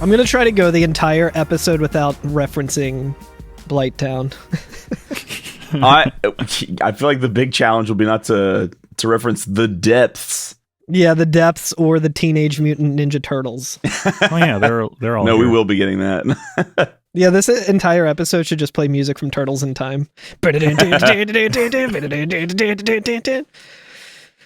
I'm going to try to go the entire episode without referencing Blighttown. I feel like the big challenge will be not to reference the depths. Yeah, the depths or the Teenage Mutant Ninja Turtles. Oh yeah, they're all. No, here. we will be getting that. Yeah, this entire episode should just play music from Turtles in Time.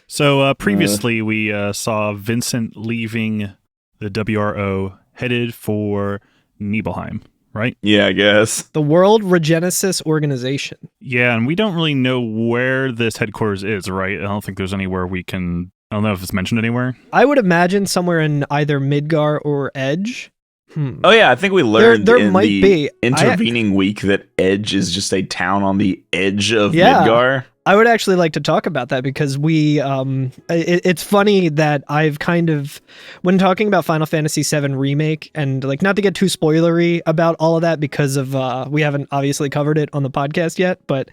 So previously we saw Vincent leaving the WRO, headed for Nibelheim, right? Yeah, I guess. The World Regenesis Organization. Yeah, and we don't really know where this headquarters is, right? I don't think there's anywhere we can... I don't know if it's mentioned anywhere. I would imagine somewhere in either Midgar or Edge. Oh yeah, I think we learned there in might the be. intervening week that Edge is just a town on the edge of Midgar. I would actually like to talk about that because it's funny that I've kind of, when talking about Final Fantasy VII Remake, and like not to get too spoilery about all of that because of, we haven't obviously covered it on the podcast yet, but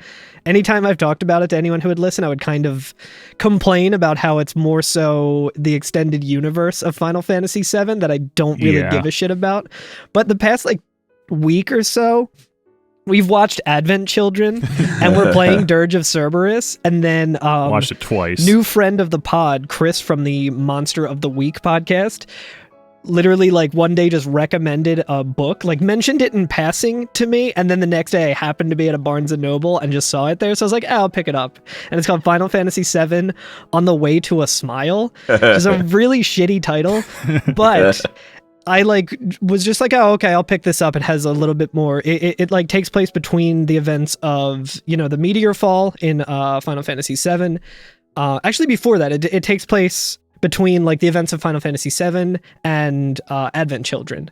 anytime I've talked about it to anyone who would listen, I would kind of complain about how it's more so the extended universe of Final Fantasy VII that I don't really give a shit about. But the past like week or so, we've watched Advent Children and we're playing Dirge of Cerberus, and then watched it twice. New friend of the pod, Chris from the Monster of the Week podcast, literally like one day just recommended a book, like mentioned it in passing to me, and then the next day I happened to be at a Barnes & Noble and just saw it there, so I was like, I'll pick it up. And it's called Final Fantasy VII On the Way to a Smile, which is a really shitty title, but I like was just like, oh, okay, I'll pick this up. It has a little bit more. It like takes place between the events of, you know, the meteor fall in Final Fantasy VII. Actually, before that, it takes place between like the events of Final Fantasy VII and Advent Children.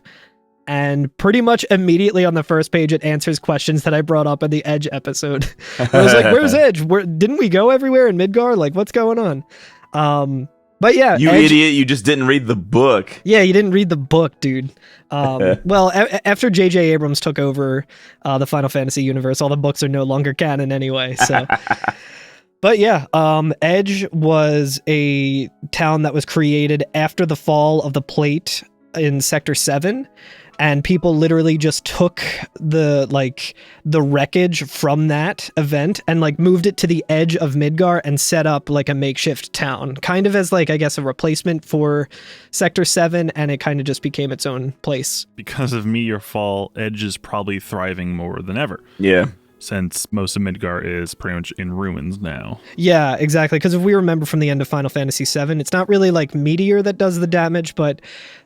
And pretty much immediately on the first page, it answers questions that I brought up in the Edge episode. I was like, where's Edge? Didn't we go everywhere in Midgar? Like, what's going on? But yeah, you idiot! You just didn't read the book. Yeah, you didn't read the book, dude. Well, after J.J. Abrams took over the Final Fantasy universe, all the books are no longer canon anyway. So, but yeah, Edge was a town that was created after the fall of the plate in Sector 7. And people literally just took the wreckage from that event and like moved it to the edge of Midgar and set up like a makeshift town, kind of as like, I guess, a replacement for Sector 7, and it kind of just became its own place. Because of Meteor Fall, Edge is probably thriving more than ever. Yeah. Since most of Midgar is pretty much in ruins now. Yeah, exactly. Because if we remember from the end of Final Fantasy VII, it's not really like Meteor that does the damage, but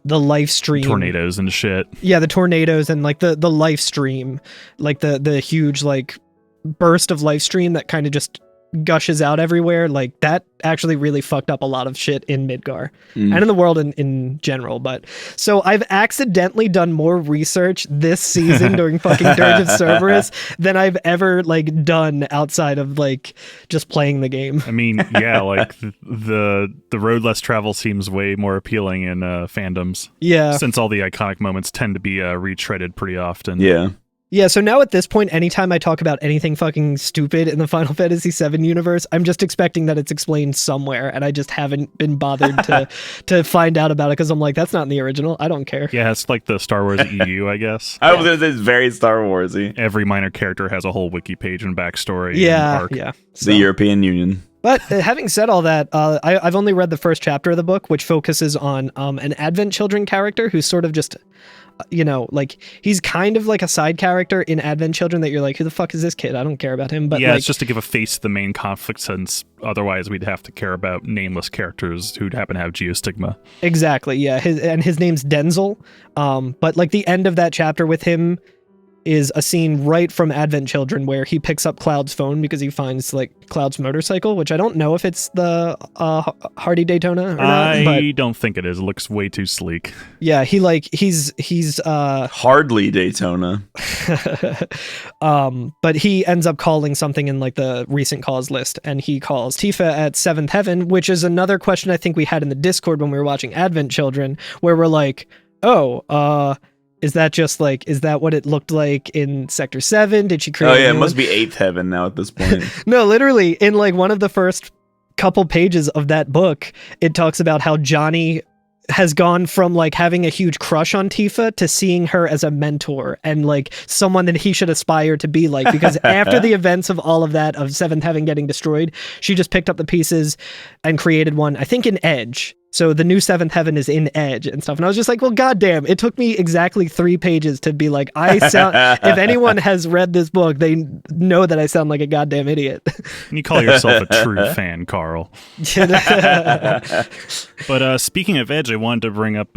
the life stream. Tornadoes and shit. Yeah, the tornadoes and like the life stream, like the huge like burst of life stream that kind of just gushes out everywhere. Like that actually really fucked up a lot of shit in Midgar and in the world in general. But so I've accidentally done more research this season during fucking Dirge of Cerberus than I've ever like done outside of like just playing the game. I mean, yeah, like the road less traveled seems way more appealing in fandoms. Yeah, since all the iconic moments tend to be retreaded pretty often. Yeah. Yeah, so now at this point, anytime I talk about anything fucking stupid in the Final Fantasy VII universe, I'm just expecting that it's explained somewhere, and I just haven't been bothered to find out about it, because I'm like, that's not in the original. I don't care. Yeah, it's like the Star Wars EU, I guess. Oh, it's very Star Warsy. Every minor character has a whole wiki page and backstory. Yeah, and arc. yeah. So. The European Union. But having said all that, I've only read the first chapter of the book, which focuses on an Advent Children character who's sort of just... you know, like he's kind of like a side character in Advent Children that you're like, who the fuck is this kid? I don't care about him. But yeah, like, it's just to give a face to the main conflict, since otherwise we'd have to care about nameless characters who'd happen to have geostigma. Exactly. Yeah. His name's Denzel. But like the end of that chapter with him is a scene right from Advent Children where he picks up Cloud's phone because he finds like Cloud's motorcycle, which I don't know if it's the Hardy Daytona or not. I don't think it is. It looks way too sleek. Yeah, he's hardly Daytona. But he ends up calling something in like the recent calls list, and he calls Tifa at 7th Heaven, which is another question I think we had in the Discord when we were watching Advent Children, where we're like, is that what it looked like in Sector 7? Did she create Oh yeah, it must be 8th Heaven now at this point. No, literally, in like one of the first couple pages of that book, it talks about how Johnny has gone from like having a huge crush on Tifa to seeing her as a mentor and like someone that he should aspire to be like, because after the events of all of that, of Seventh Heaven getting destroyed, she just picked up the pieces and created one, I think in Edge. So the new Seventh Heaven is in Edge and stuff. And I was just like, well, goddamn, it took me exactly 3 pages to be like, if anyone has read this book, they know that I sound like a goddamn idiot. And you call yourself a true fan, Carl. But speaking of Edge, I wanted to bring up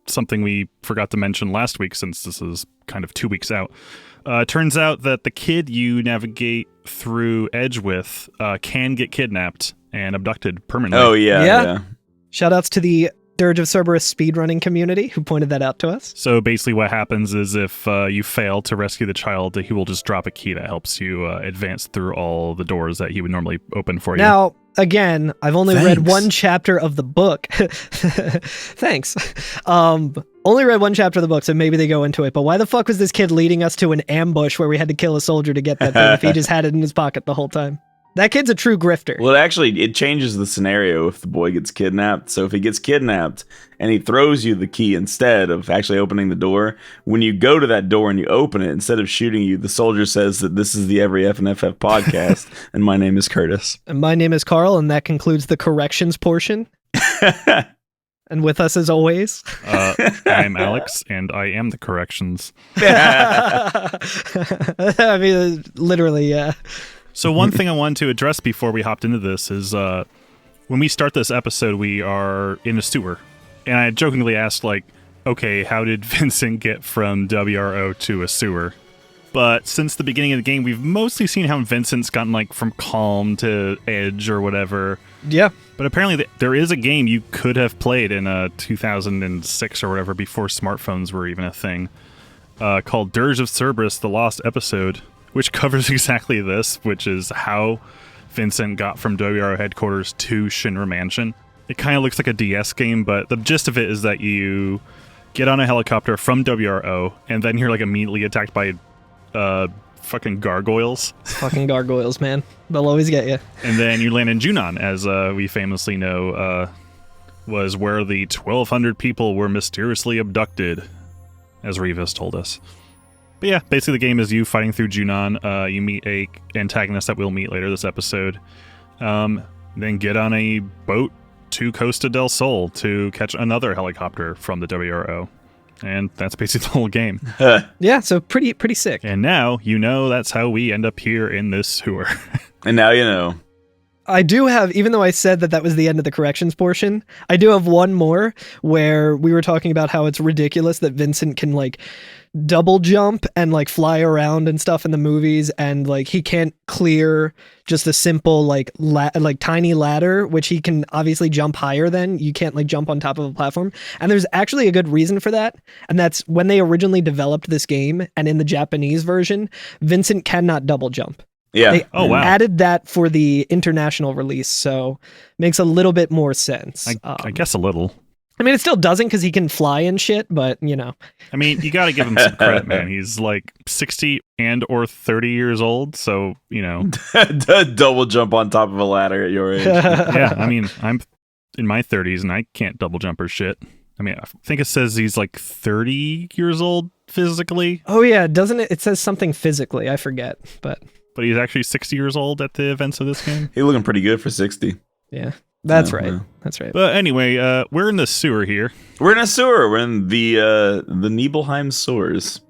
something we forgot to mention last week, since this is kind of 2 weeks out. Turns out that the kid you navigate through Edge with can get kidnapped and abducted permanently. Oh, yeah. Shoutouts to the Dirge of Cerberus speedrunning community who pointed that out to us. So basically what happens is if you fail to rescue the child, he will just drop a key that helps you advance through all the doors that he would normally open for you. Now, again, I've only read 1 chapter of the book. Thanks. Only read 1 chapter of the book, so maybe they go into it. But why the fuck was this kid leading us to an ambush where we had to kill a soldier to get that thing if he just had it in his pocket the whole time? That kid's a true grifter. Well, it changes the scenario if the boy gets kidnapped. So if he gets kidnapped and he throws you the key instead of actually opening the door, when you go to that door and you open it, instead of shooting you, the soldier says that this is the Every F and FF podcast, and my name is Curtis. And my name is Carl, and that concludes the corrections portion. And with us, as always, I'm Alex, and I am the corrections. I mean, literally, yeah. So one thing I wanted to address before we hopped into this is when we start this episode, we are in a sewer. And I jokingly asked, like, okay, how did Vincent get from WRO to a sewer? But since the beginning of the game, we've mostly seen how Vincent's gotten, like, from calm to edge or whatever. Yeah. But apparently there is a game you could have played in 2006 or whatever, before smartphones were even a thing, called Dirge of Cerberus, The Lost Episode, which covers exactly this, which is how Vincent got from WRO headquarters to Shinra Mansion. It kind of looks like a DS game, but the gist of it is that you get on a helicopter from WRO, and then you're like immediately attacked by fucking gargoyles. Fucking gargoyles, man. They'll always get you. And then you land in Junon, as we famously know was where the 1,200 people were mysteriously abducted, as Rivas told us. But yeah, basically the game is you fighting through Junon. You meet a antagonist that we'll meet later this episode. Then get on a boat to Costa del Sol to catch another helicopter from the WRO. And that's basically the whole game. Yeah, so pretty sick. And now you know that's how we end up here in this sewer. And now you know. I do have, even though I said that was the end of the corrections portion, I do have one more where we were talking about how it's ridiculous that Vincent can, like, double jump and, like, fly around and stuff in the movies, and, like, he can't clear just a simple, like, tiny ladder, which he can obviously jump higher than. You can't, like, jump on top of a platform. And there's actually a good reason for that, and that's when they originally developed this game, and in the Japanese version, Vincent cannot double jump. Yeah. They wow. added that for the international release, so makes a little bit more sense. I guess a little. I mean, it still doesn't because he can fly and shit, but, you know. I mean, you got to give him some credit, man. He's like 60 and or 30 years old, so, you know. Double jump on top of a ladder at your age. Yeah, I mean, I'm in my 30s and I can't double jump or shit. I mean, I think it says he's like 30 years old physically. Oh, yeah, doesn't it? It says something physically. I forget, but he's actually 60 years old at the events of this game. He's looking pretty good for 60. Yeah. That's right. Yeah. That's right. But anyway, we're in the sewer here. We're in a sewer. We're in the Nibelheim sewers.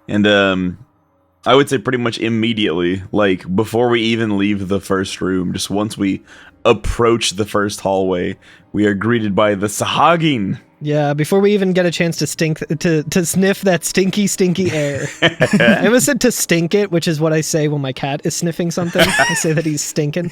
And I would say pretty much immediately, like before we even leave the first room, just once we approach the first hallway, we are greeted by the Sahagin. Yeah, before we even get a chance to sniff that stinky air. I almost said to stink it, which is what I say when my cat is sniffing something. I say that he's stinking.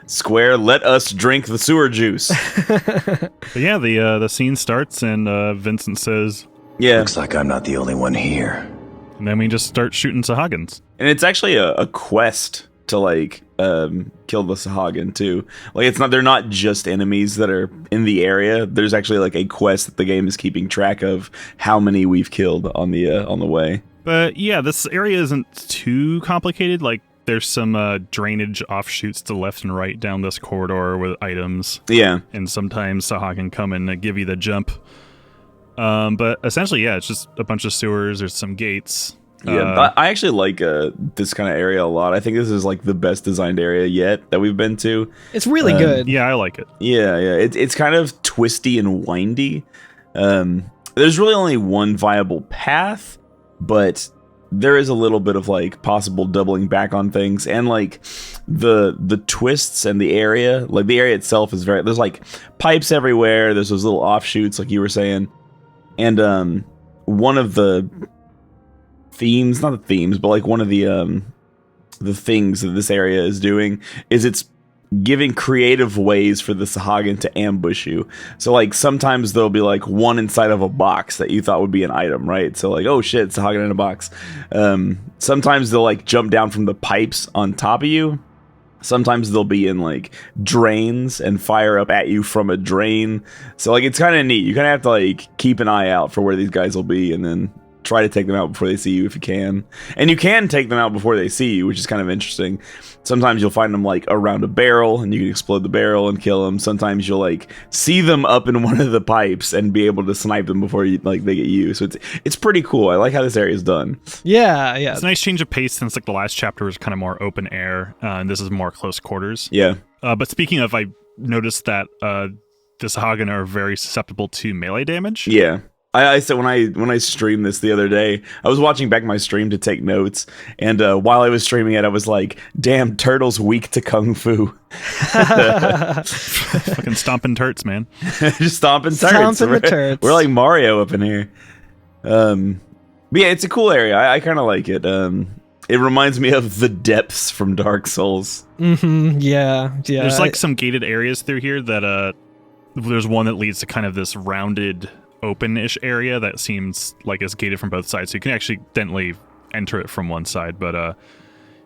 Square, let us drink the sewer juice. But yeah, the scene starts and Vincent says, "Yeah, looks like I'm not the only one here." And then we just start shooting Sahagins. And it's actually a quest to like kill the Sahagin too. Like they're not just enemies that are in the area. There's actually like a quest that the game is keeping track of how many we've killed on the way. But yeah, this area isn't too complicated. Like there's some drainage offshoots to left and right down this corridor with items. Yeah. And sometimes Sahagin come and give you the jump. But essentially, yeah, it's just a bunch of sewers. There's some gates. Yeah, I actually like this kind of area a lot. I think this is like the best designed area yet that we've been to. It's really good. Yeah, I like it. Yeah. It's kind of twisty and windy. There's really only one viable path, but there is a little bit of like possible doubling back on things, and like the twists and the area, like the area itself is there's like pipes everywhere. There's those little offshoots, like you were saying, and one of the themes, not the themes, but like one of the things that this area is doing is it's giving creative ways for the Sahagin to ambush you. So like sometimes there'll be like one inside of a box that you thought would be an item, right? So like, oh shit, Sahagin in a box. Sometimes they'll like jump down from the pipes on top of you. Sometimes they'll be in like drains and fire up at you from a drain. So like it's kind of neat. You kind of have to like keep an eye out for where these guys will be, and then try to take them out before they see you if you can. And you can take them out before they see you, which is kind of interesting. Sometimes you'll find them like around a barrel and you can explode the barrel and kill them. Sometimes you'll like see them up in one of the pipes and be able to snipe them before you like they get you. So it's pretty cool. I like how this area is done. Yeah. It's a nice change of pace since like the last chapter was kind of more open air, and this is more close quarters. Yeah. But speaking of, I noticed that the Sahagin are very susceptible to melee damage. Yeah. I said when I streamed this the other day, I was watching back my stream to take notes, and while I was streaming it, I was like, "Damn, Turtle's weak to kung fu." Fucking stomping turts, man. Just stomping turts. Stomping the turts. We're like Mario up in here. But yeah, it's a cool area. I kind of like it. It reminds me of the depths from Dark Souls. Mm-hmm. Yeah. There's like some gated areas through here that there's one that leads to kind of this rounded, open-ish area that seems like it's gated from both sides, so you can actually accidentally enter it from one side, but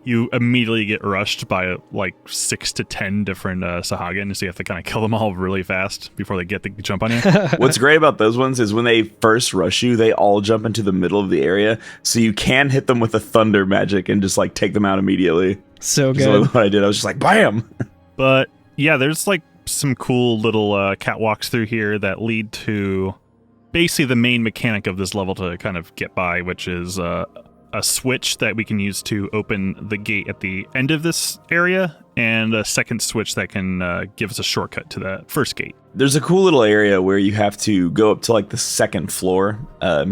you immediately get rushed by like 6 to 10 different Sahagin, so you have to kind of kill them all really fast before they get the jump on you. What's great about those ones is when they first rush you, they all jump into the middle of the area, so you can hit them with a thunder magic and just like take them out immediately. So Just good. like what I did. I was just like, bam! But yeah, there's like some cool little catwalks through here that lead to basically the main mechanic of this level to kind of get by, which is a switch that we can use to open the gate at the end of this area, and a second switch that can give us a shortcut to the first gate. There's a cool little area where you have to go up to like the second floor,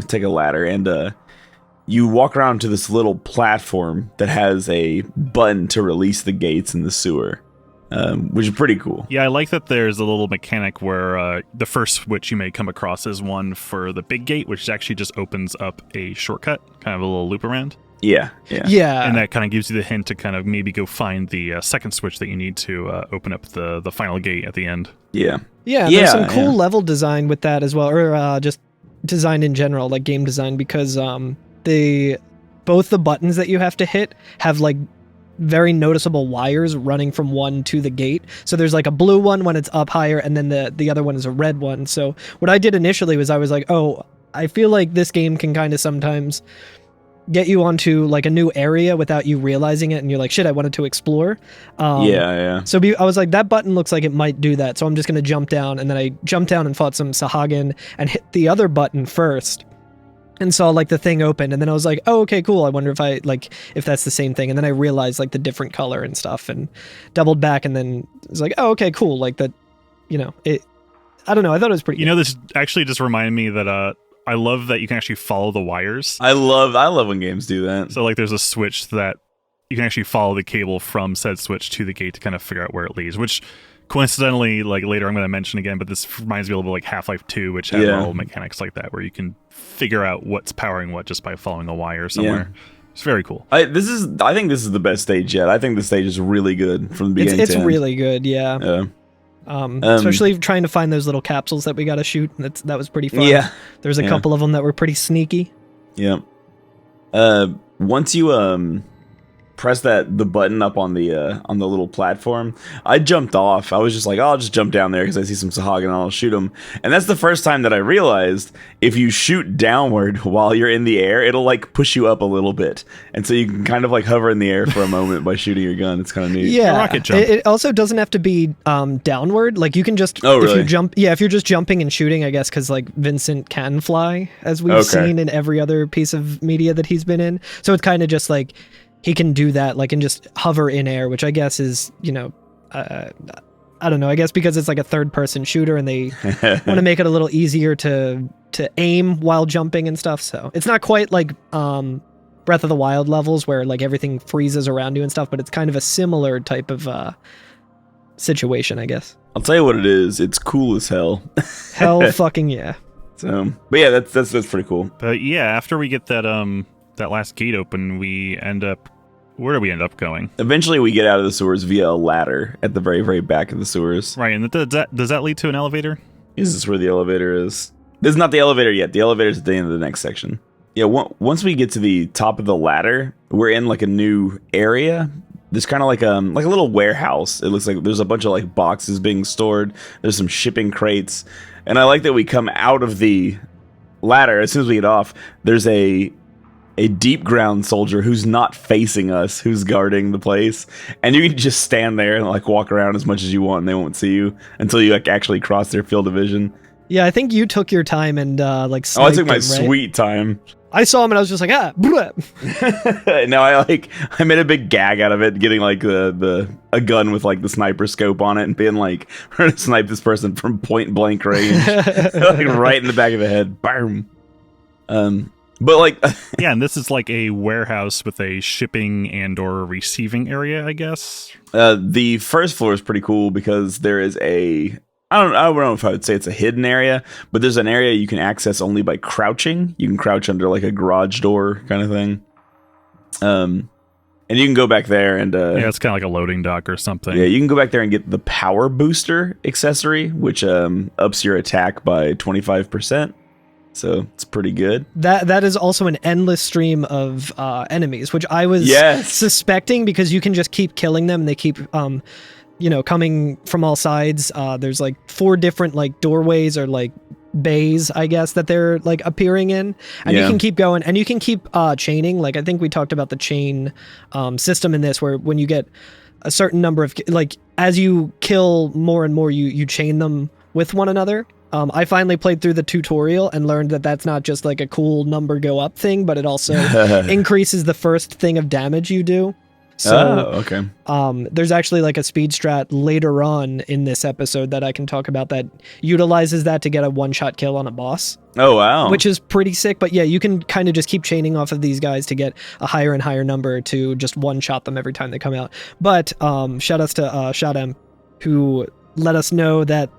take a ladder, and you walk around to this little platform that has a button to release the gates in the sewer. Which is pretty cool. Yeah, I like that there's a little mechanic where the first switch you may come across is one for the big gate, which actually just opens up a shortcut, kind of a little loop around. Yeah. And that kind of gives you the hint to kind of maybe go find the second switch that you need to open up the final gate at the end. Yeah, there's some cool level design with that as well, or just design in general, like game design, because both the buttons that you have to hit have like very noticeable wires running from one to the gate. So there's like a blue one when it's up higher, and then the other one is a red one. So what I did initially was I was like, oh, I feel like this game can kind of sometimes get you onto like a new area without you realizing it, and you're like, shit, I wanted to explore. So I was like, that button looks like it might do that, so I'm just going to jump down. And then I jumped down and fought some Sahagin and hit the other button first, and saw like the thing open, and then I was like, oh, okay, cool. I wonder if that's the same thing. And then I realized like the different color and stuff, and doubled back, and then it was like, oh, okay, cool. Like that, I don't know. I thought it was pretty good. This actually just reminded me that I love that you can actually follow the wires. I love when games do that. So like there's a switch that you can actually follow the cable from said switch to the gate to kind of figure out where it leads, which coincidentally, like later I'm going to mention again, but this reminds me a little bit like Half-Life 2, which has little mechanics like that, where you can figure out what's powering what just by following a wire somewhere. Yeah. It's very cool. I think this is the best stage yet. I think the stage is really good from the beginning. It's really good, yeah. Especially trying to find those little capsules that we got to shoot. That was pretty fun. Yeah, there's a couple of them that were pretty sneaky. Yeah. Once you press the button up on the little platform, I jumped off. I was just like, oh, I'll just jump down there because I see some Sahagin and I'll shoot him. And that's the first time that I realized if you shoot downward while you're in the air, it'll like push you up a little bit, and so you can kind of like hover in the air for a moment by shooting your gun. It's kind of neat. Yeah, rocket jump. It also doesn't have to be downward. Like you can just if you jump. Yeah, if you're just jumping and shooting, I guess, because like Vincent can fly, as we've seen in every other piece of media that he's been in. So it's kind of just like he can do that, like, and just hover in air, which I guess is, I don't know. I guess because it's like a third-person shooter, and they want to make it a little easier to aim while jumping and stuff. So it's not quite like Breath of the Wild levels where like everything freezes around you and stuff, but it's kind of a similar type of situation, I guess. I'll tell you what it is. It's cool as hell. Hell fucking yeah. So, but yeah, that's pretty cool. But yeah, after we get that that last gate open, we end up. Where do we end up going? Eventually, we get out of the sewers via a ladder at the very, very back of the sewers. Right, and does that lead to an elevator? Is this where the elevator is? This is not the elevator yet. The elevator's at the end of the next section. Yeah, once we get to the top of the ladder, we're in like a new area. There's kind of like a little warehouse. It looks like there's a bunch of like boxes being stored. There's some shipping crates, and I like that we come out of the ladder as soon as we get off. There's a deep ground soldier who's not facing us, who's guarding the place, and you can just stand there and like walk around as much as you want, and they won't see you until you like actually cross their field of vision. Yeah, I think you took your time and like. I took my sweet time. I saw him and I was just like, No, I made a big gag out of it, getting like a gun with like the sniper scope on it and being like, we're gonna snipe this person from point blank range, like right in the back of the head. Boom. But like, yeah, and this is like a warehouse with a shipping and or receiving area, I guess. The first floor is pretty cool because there is I don't know if I would say it's a hidden area, but there's an area you can access only by crouching. You can crouch under like a garage door kind of thing. And you can go back there and yeah, it's kind of like a loading dock or something. Yeah, you can go back there and get the power booster accessory, which ups your attack by 25%. So it's pretty good. That is also an endless stream of enemies, which I was suspecting because you can just keep killing them and they keep coming from all sides. There's like 4 different like doorways or like bays, I guess, that they're like appearing in, and you can keep going and you can keep chaining. Like I think we talked about the chain system in this, where when you get a certain number of like as you kill more and more, you chain them with one another. I finally played through the tutorial and learned that that's not just like a cool number go up thing, but it also increases the first thing of damage you do. So, there's actually like a speed strat later on in this episode that I can talk about that utilizes that to get a one-shot kill on a boss. Oh, wow. Which is pretty sick. But yeah, you can kind of just keep chaining off of these guys to get a higher and higher number to just one-shot them every time they come out. But shout outs to Shadam, who let us know that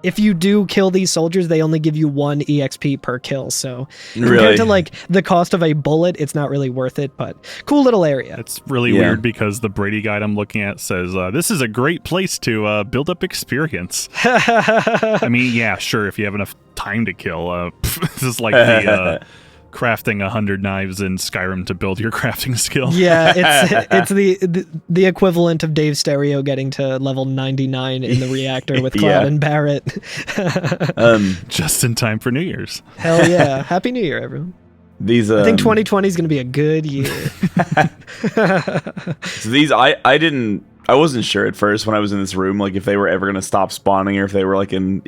if you do kill these soldiers, they only give you 1 EXP per kill. So compared to like the cost of a bullet, it's not really worth it, but cool little area. It's really weird because the Brady guide I'm looking at says, this is a great place to build up experience. I mean, yeah, sure. If you have enough time to kill, this is like the crafting 100 knives in Skyrim to build your crafting skill. Yeah, it's the equivalent of Dave Stereo getting to level 99 in the reactor with Cloud and Barrett. Just in time for New Year's. Hell yeah. Happy New Year, everyone. I think 2020 is going to be a good year. So these, I wasn't sure at first when I was in this room, like if they were ever going to stop spawning or if they were like in,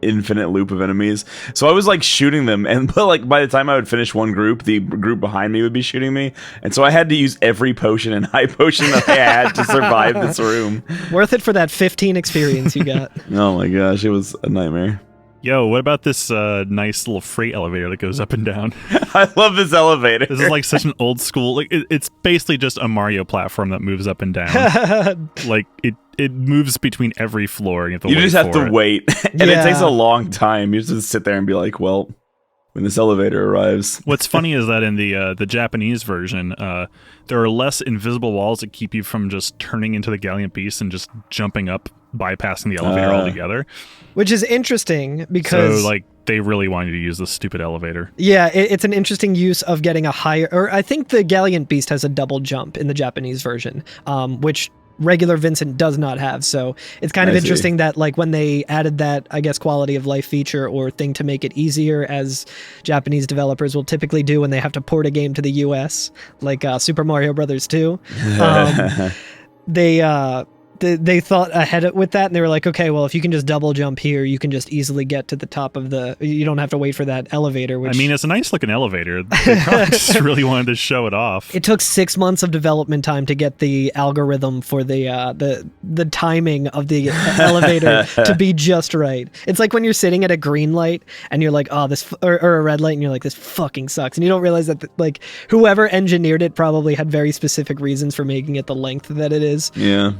infinite loop of enemies. So I was like shooting them, but like by the time I would finish one group, the group behind me would be shooting me. And so I had to use every potion and high potion that I had to survive this room. Worth it for that 15 experience you got. Oh my gosh, it was a nightmare. Yo, what about this nice little freight elevator that goes up and down? I love this elevator. This is like such an old school. Like it's basically just a Mario platform that moves up and down. Like it moves between every floor. You just have to wait, and it takes a long time. You just sit there and be like, well, when this elevator arrives. What's funny is that in the Japanese version, there are less invisible walls that keep you from just turning into the Gallant Beast and just jumping up, bypassing the elevator altogether. Which is interesting because... So, like, they really wanted to use this stupid elevator. Yeah, it's an interesting use of getting a higher, or I think the Gallant Beast has a double jump in the Japanese version, which regular Vincent does not have. So it's kind of interesting that like when they added that, I guess, quality of life feature or thing to make it easier, as Japanese developers will typically do when they have to port a game to the US, like Super Mario Brothers 2. They thought ahead with that, and they were like, okay, well, if you can just double jump here, you can just easily get to the top of you don't have to wait for that elevator. Which, I mean, it's a nice looking elevator. They probably just really wanted to show it off. It took 6 months of development time to get the algorithm for the timing of the elevator to be just right. It's like when you're sitting at a green light and you're like, oh, or a red light, and you're like, this fucking sucks. And you don't realize that like whoever engineered it probably had very specific reasons for making it the length that it is. Yeah.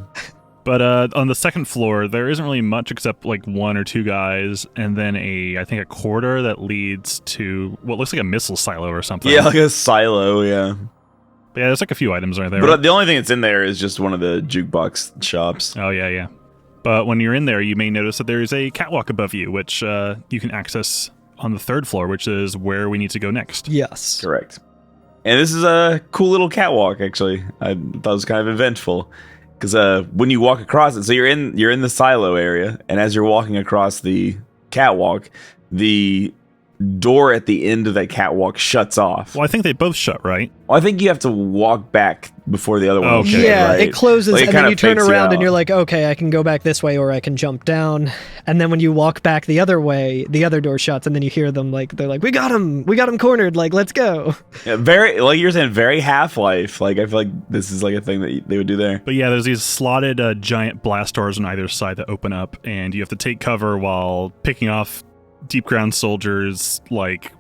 But on the second floor, there isn't really much except like one or two guys, and then I think a corridor that leads to what looks like a missile silo or something. Yeah, like a silo, yeah. But yeah, there's like a few items right there. But the only thing that's in there is just one of the jukebox shops. Oh, yeah. But when you're in there, you may notice that there's a catwalk above you, which you can access on the third floor, which is where we need to go next. Yes. Correct. And this is a cool little catwalk, actually. I thought it was kind of eventful. Because when you walk across it, so you're in the silo area, and as you're walking across the catwalk, the door at the end of that catwalk shuts off. Well, I think they both shut, right? Well, I think you have to walk back before the other one. Okay. Yeah, right? it closes, like, and then you turn around and you're like, like, okay, I can go back this way, or I can jump down. And then when you walk back the other way, the other door shuts, and then you hear them like, they're like, we got him cornered, like, let's go. yeah, very, like you're saying, very Half-Life. Like, I feel like this is like a thing that they would do there. But yeah, there's these slotted giant blast doors on either side that open up, and you have to take cover while picking off deep ground soldiers like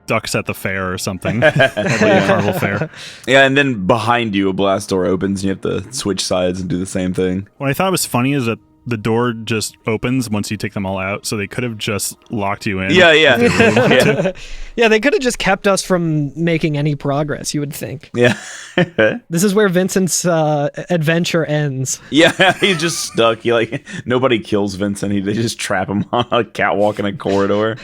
ducks at the fair or something. At the carnival fair. Yeah, and then behind you, a blast door opens, and you have to switch sides and do the same thing. What I thought was funny is that the door just opens once you take them all out, so they could have just locked you in. Yeah. Yeah, they could have just kept us from making any progress, you would think. Yeah. This is where Vincent's adventure ends. Yeah, he's just stuck. Nobody kills Vincent. They just trap him on a catwalk in a corridor.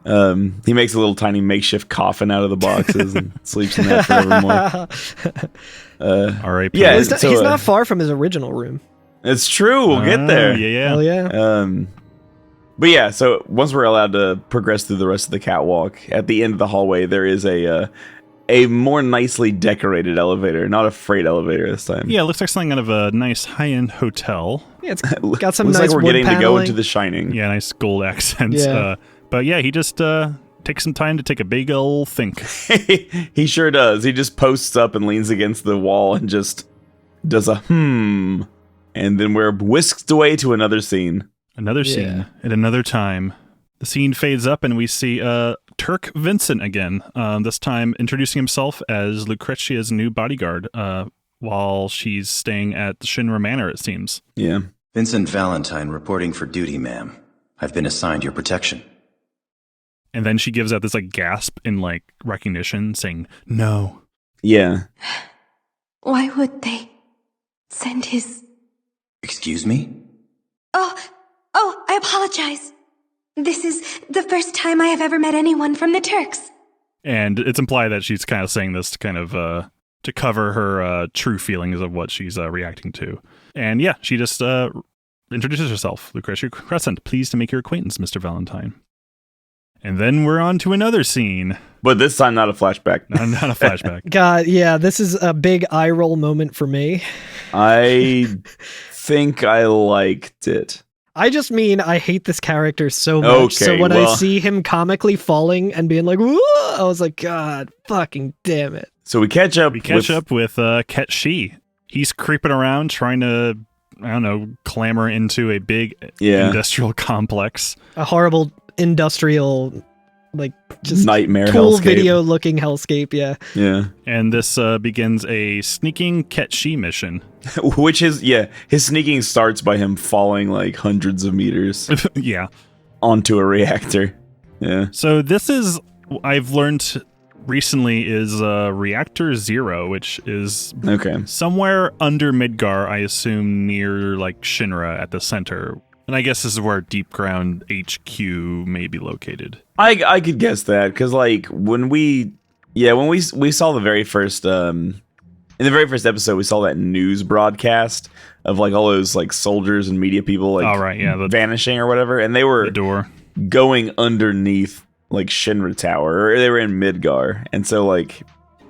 He makes a little tiny makeshift coffin out of the boxes and sleeps in that forevermore. All right. Yeah, He's not far from his original room. It's true. We'll get there. Yeah. Hell yeah. But yeah, so once we're allowed to progress through the rest of the catwalk, at the end of the hallway, there is a more nicely decorated elevator, not a freight elevator this time. Yeah, it looks like something out of a nice high-end hotel. Yeah, it's got some looks nice like we're wood getting paneling. to go into The Shining. Yeah, nice gold accents. Yeah. But yeah, he just takes some time to take a big ol' think. He sure does. He just posts up and leans against the wall and just does a and then we're whisked away to another scene. Another scene at another time. The scene fades up and we see Turk Vincent again, this time introducing himself as Lucrezia's new bodyguard while she's staying at the Shinra Manor, it seems. Yeah. Vincent Valentine reporting for duty, ma'am. I've been assigned your protection. And then she gives out this like gasp in like recognition, saying, "No." Yeah. Why would they send his... Excuse me? Oh, I apologize. This is the first time I have ever met anyone from the Turks. And it's implied that she's kind of saying this to kind of to cover her true feelings of what she's reacting to. And yeah, she just introduces herself. Lucretia Crescent, pleased to make your acquaintance, Mr. Valentine. And then we're on to another scene. But this time not a flashback. Not a flashback. God, yeah, this is a big eye roll moment for me. I think I liked it. I just mean I hate this character so much. Okay, so when well, I see him comically falling and being like, "Whoa," I was like, God fucking damn it. So we catch up with Cait Sith. He's creeping around trying to, I don't know, clamber into a big industrial complex. A horrible industrial, like, just nightmare cool hellscape. video looking hellscape, yeah. Yeah. And this begins a sneaking Cait Sith mission. Which is, his sneaking starts by him falling like hundreds of meters Yeah. onto a reactor. Yeah. So this is, I've learned recently, is Reactor Zero, which is Okay. somewhere under Midgar, I assume near like Shinra at the center. And I guess this is where Deep Ground HQ may be located. I could guess that, because like when we saw the very first in the very first episode, we saw that news broadcast of like all those like soldiers and media people like vanishing or whatever, and they were the door going underneath like Shinra Tower, or they were in Midgar. And so like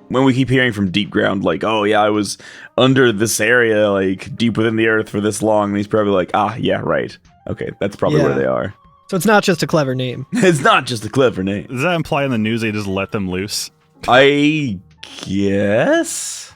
when we keep hearing from Deep Ground like, oh yeah, I was under this area like deep within the earth for this long, and he's probably like, yeah, right, okay, that's probably where they are. So it's not just a clever name. It's not just a clever name. Does that imply in the news they just let them loose? I guess.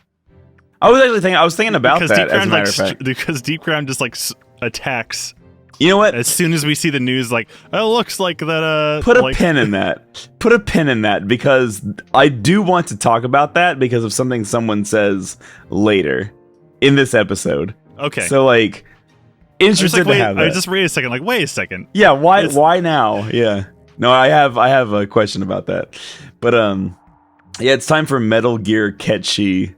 I was thinking about because that, Deep Ground, as a matter of fact. Because Deep Ground just like attacks. You know what? As soon as we see the news, like, oh, looks like that. Put a pin in that. Put a pin in that, because I do want to talk about that because of something someone says later in this episode. Okay. So like, interested to have that. Just wait a second. Like, wait a second. Yeah. Why now? Yeah. No, I have a question about that. But yeah, it's time for Metal Gear Ketchi.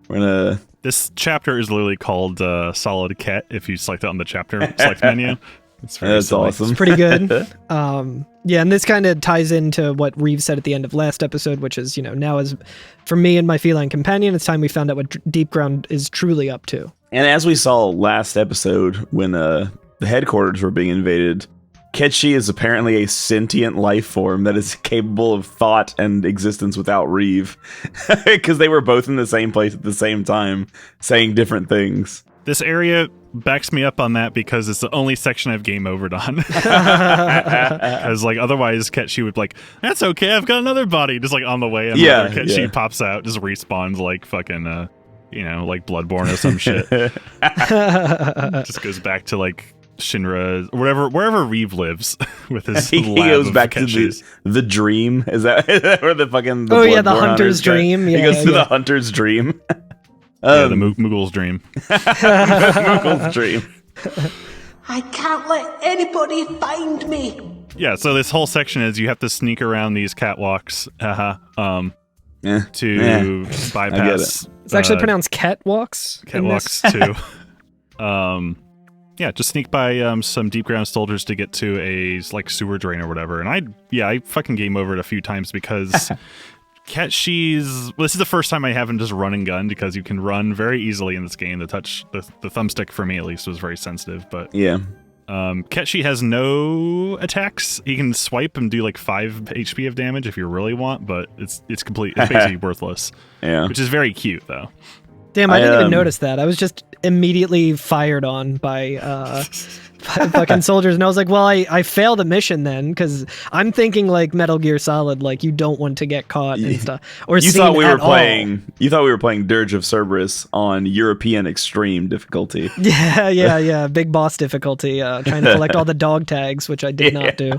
We're gonna. This chapter is literally called Solid Ket. If you select it on the chapter select menu, that's awesome. It's pretty good. Yeah, and this kind of ties into what Reeves said at the end of last episode, which is, now as for me and my feline companion, it's time we found out what Deep Ground is truly up to. And as we saw last episode, when the headquarters were being invaded, Ketchi is apparently a sentient life form that is capable of thought and existence without Reeve, because they were both in the same place at the same time, saying different things. This area backs me up on that because it's the only section I've game overed on. Because like otherwise, Ketchi would be like, that's okay, I've got another body, just like on the way. And Ketchi pops out, just respawns like fucking, like Bloodborne or some shit. Just goes back to like Shinra, wherever Reeve lives with his he goes back to the dream. Is that where the fucking the hunter's dream? Yeah, he goes to the hunter's dream. The Muggle's dream. Muggle's dream. I can't let anybody find me. Yeah, so this whole section is you have to sneak around these catwalks to bypass. It's actually pronounced catwalks. Catwalks too. Yeah, just sneak by some Deep Ground soldiers to get to a like sewer drain or whatever. And I fucking game over it a few times because Ketchi's. Well, this is the first time I haven't just run and gun, because you can run very easily in this game. The thumbstick for me at least was very sensitive, but yeah. Ketchi has no attacks. He can swipe and do like 5 HP of damage if you really want, but it's basically worthless. Yeah, which is very cute though. Damn, I didn't even notice that. I was just immediately fired on by fucking soldiers, and I was like, well, I failed a mission then, because I'm thinking like Metal Gear Solid, like you don't want to get caught and stuff. Or you thought we were playing Dirge of Cerberus on European extreme difficulty. Yeah, big boss difficulty, trying to collect all the dog tags, which I did not do.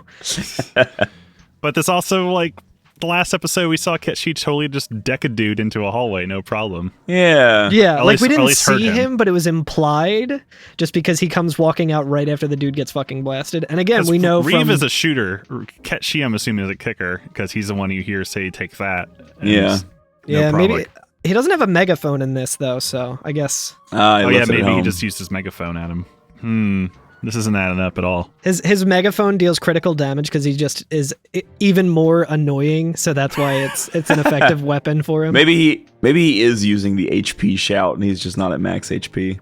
But this also, like, the last episode we saw Ketchi totally just deck a dude into a hallway, no problem. Yeah, like we didn't see him, but it was implied just because he comes walking out right after the dude gets fucking blasted. And again, we know Reeve is a shooter. Ketchi, I'm assuming, is a kicker, because he's the one you hear say take that. Yeah, maybe he doesn't have a megaphone in this though, so I guess. Maybe he just used his megaphone at him. This isn't adding up at all. His megaphone deals critical damage because he just is even more annoying, so that's why it's an effective weapon for him. Maybe he is using the HP shout and he's just not at max HP.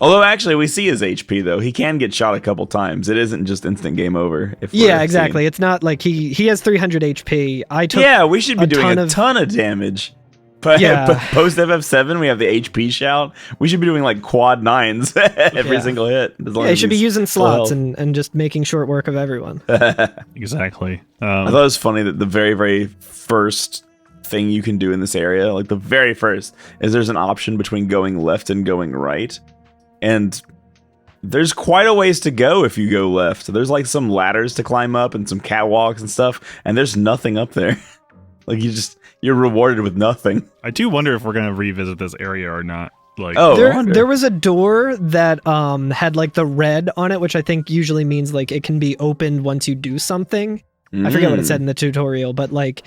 Although actually we see his HP though. He can get shot a couple times. It isn't just instant game over. Exactly. It's not like he has 300 HP. We should be doing a ton of damage. But post FF7, we have the HP shout. We should be doing like quad 9s every single hit. You should be using slots and just making short work of everyone. Exactly. I thought it was funny that the very, very first thing you can do in this area, like the very first, is there's an option between going left and going right. And there's quite a ways to go if you go left. There's like some ladders to climb up and some catwalks and stuff, and there's nothing up there. Like you're rewarded with nothing. I do wonder if we're gonna revisit this area or not. Like, there was a door that had like the red on it, which I think usually means like it can be opened once you do something. I forget what it said in the tutorial, but like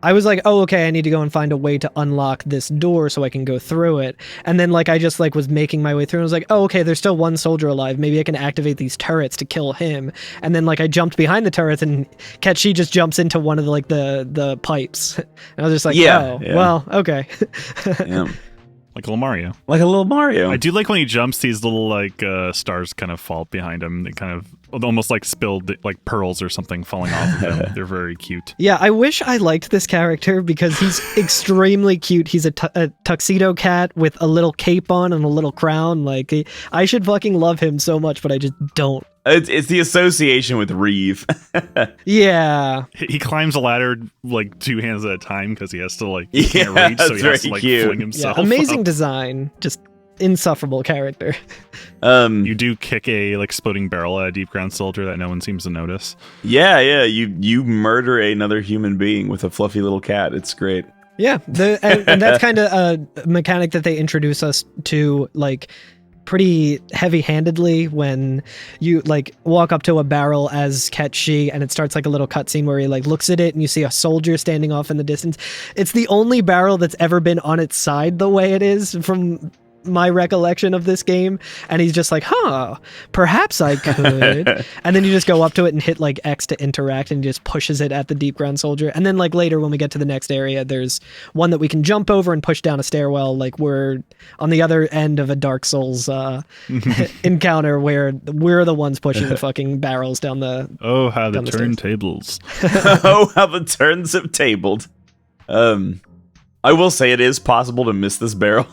I was like, oh, okay, I need to go and find a way to unlock this door so I can go through it. And then like I just like was making my way through and I was like, oh, okay, there's still one soldier alive. Maybe I can activate these turrets to kill him. And then like I jumped behind the turrets and Cait Sith just jumps into one of the pipes. And I was just like, well, okay. Yeah. Like a little Mario. Like a little Mario. I do like when he jumps, these little like stars kind of fall behind him. They kind of almost like spilled like pearls or something falling off of him. They're very cute. Yeah, I wish I liked this character because he's extremely cute. He's a tuxedo cat with a little cape on and a little crown. Like, I should fucking love him so much, but I just don't. It's the association with Reeve. Yeah. He climbs a ladder like 2 hands at a time because he has to like he can't reach, so he has to like fling himself. Yeah, amazing up. Design, just insufferable character. You do kick a like exploding barrel at a deep ground soldier that no one seems to notice. Yeah. You murder another human being with a fluffy little cat. It's great. Yeah, and that's kind of a mechanic that they introduce us to, like, pretty heavy-handedly when you like walk up to a barrel as Cait Sith and it starts like a little cutscene where he like looks at it and you see a soldier standing off in the distance. It's the only barrel that's ever been on its side the way it is from my recollection of this game, and he's just like, perhaps I could. And then you just go up to it and hit like X to interact, and he just pushes it at the deep ground soldier. And then like later when we get to the next area, there's one that we can jump over and push down a stairwell, like we're on the other end of a Dark Souls encounter where we're the ones pushing the fucking barrels down the how the turntables. Oh, how the turns have tabled. I will say it is possible to miss this barrel.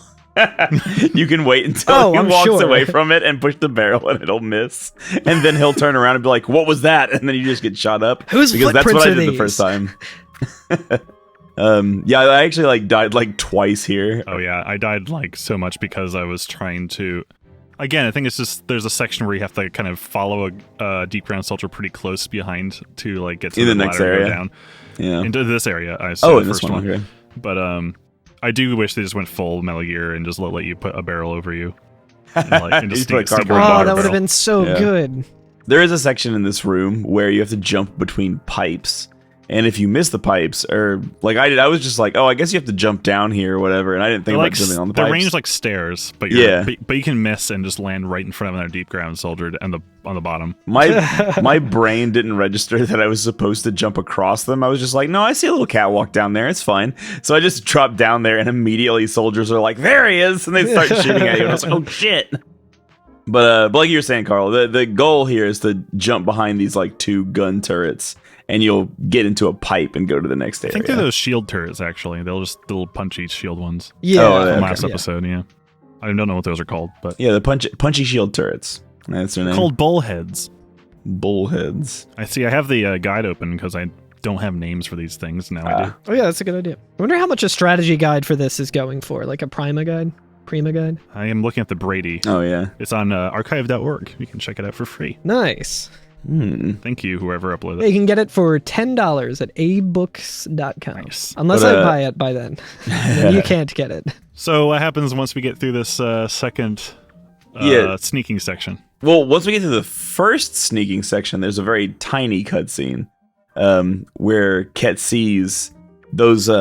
You can wait until he walks away from it and push the barrel and it'll miss. And then he'll turn around and be like, what was that? And then you just get shot up. Because that's what I did the first time. Yeah, I actually like died like twice here. Oh yeah, I died like so much because I was trying to... Again, I think it's just there's a section where you have to kind of follow a deep ground soldier pretty close behind to like get to the next ladder area. Go down. Yeah. Into this area. I in this one. Okay. But I do wish they just went full Metal Gear and just let you put a barrel over you. And just put a cardboard that barrel. would have been so good. There is a section in this room where you have to jump between pipes. And if you miss the pipes, or like I did, I was just like, I guess you have to jump down here or whatever. And I didn't think about jumping on the pipes. They're ranged like stairs, but but you can miss and just land right in front of another deep ground soldier on the bottom. My brain didn't register that I was supposed to jump across them. I was just like, no, I see a little catwalk down there. It's fine. So I just dropped down there, and immediately soldiers are like, there he is, and they start shooting at you. And I was like, oh shit. But like you were saying, Carl, the goal here is to jump behind these like 2 gun turrets. And you'll get into a pipe and go to the next area. I think they're those shield turrets, actually. They'll just little punchy shield ones. Yeah. From last episode, yeah. I don't know what those are called, but... Yeah, the punchy shield turrets. That's their name. Called bullheads. Bullheads. I have the guide open because I don't have names for these things. Now I do. Oh yeah, that's a good idea. I wonder how much a strategy guide for this is going for. Like a Prima guide? I am looking at the Brady. Oh, yeah. It's on archive.org. You can check it out for free. Nice. Thank you, whoever uploaded it. You can get it for $10 at abooks.com. Nice. Unless I buy it by then. Then you can't get it. So what happens once we get through this second sneaking section? Well, once we get to the first sneaking section, there's a very tiny cutscene where Cait sees those, what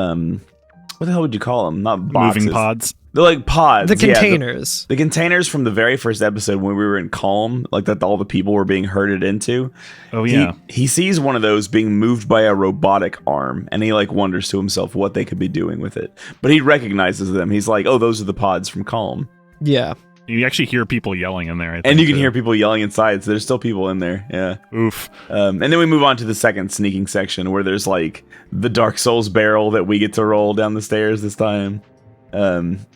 the hell would you call them? Not boxes. Moving pods. They're like pods. The containers. The containers from the very first episode when we were in Calm, like that all the people were being herded into. Oh, yeah. He sees one of those being moved by a robotic arm, and he like wonders to himself what they could be doing with it. But he recognizes them. He's like, oh, those are the pods from Calm. Yeah. You actually hear people yelling in there. I think, and you can hear people yelling inside, so there's still people in there. Yeah. Oof. And then we move on to the second sneaking section where there's like the Dark Souls barrel that we get to roll down the stairs this time.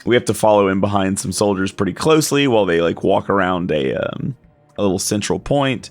We have to follow in behind some soldiers pretty closely while they like walk around a little central point.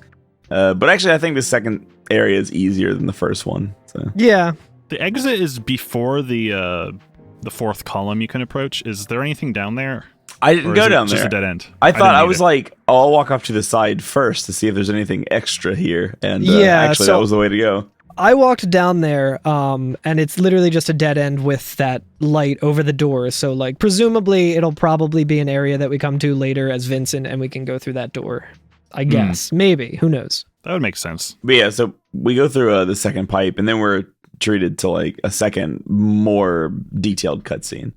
But actually, I think the second area is easier than the first one. So. Yeah. The exit is before the fourth column you can approach. Is there anything down there? I didn't go down there. Just a dead end. I thought I was like, I'll walk off to the side first to see if there's anything extra here. And actually, that was the way to go. I walked down there, and it's literally just a dead end with that light over the door. So, like, presumably it'll probably be an area that we come to later as Vincent, and we can go through that door. I guess. Maybe. Who knows? That would make sense. But yeah, so we go through the second pipe, and then we're treated to like a second, more detailed cutscene,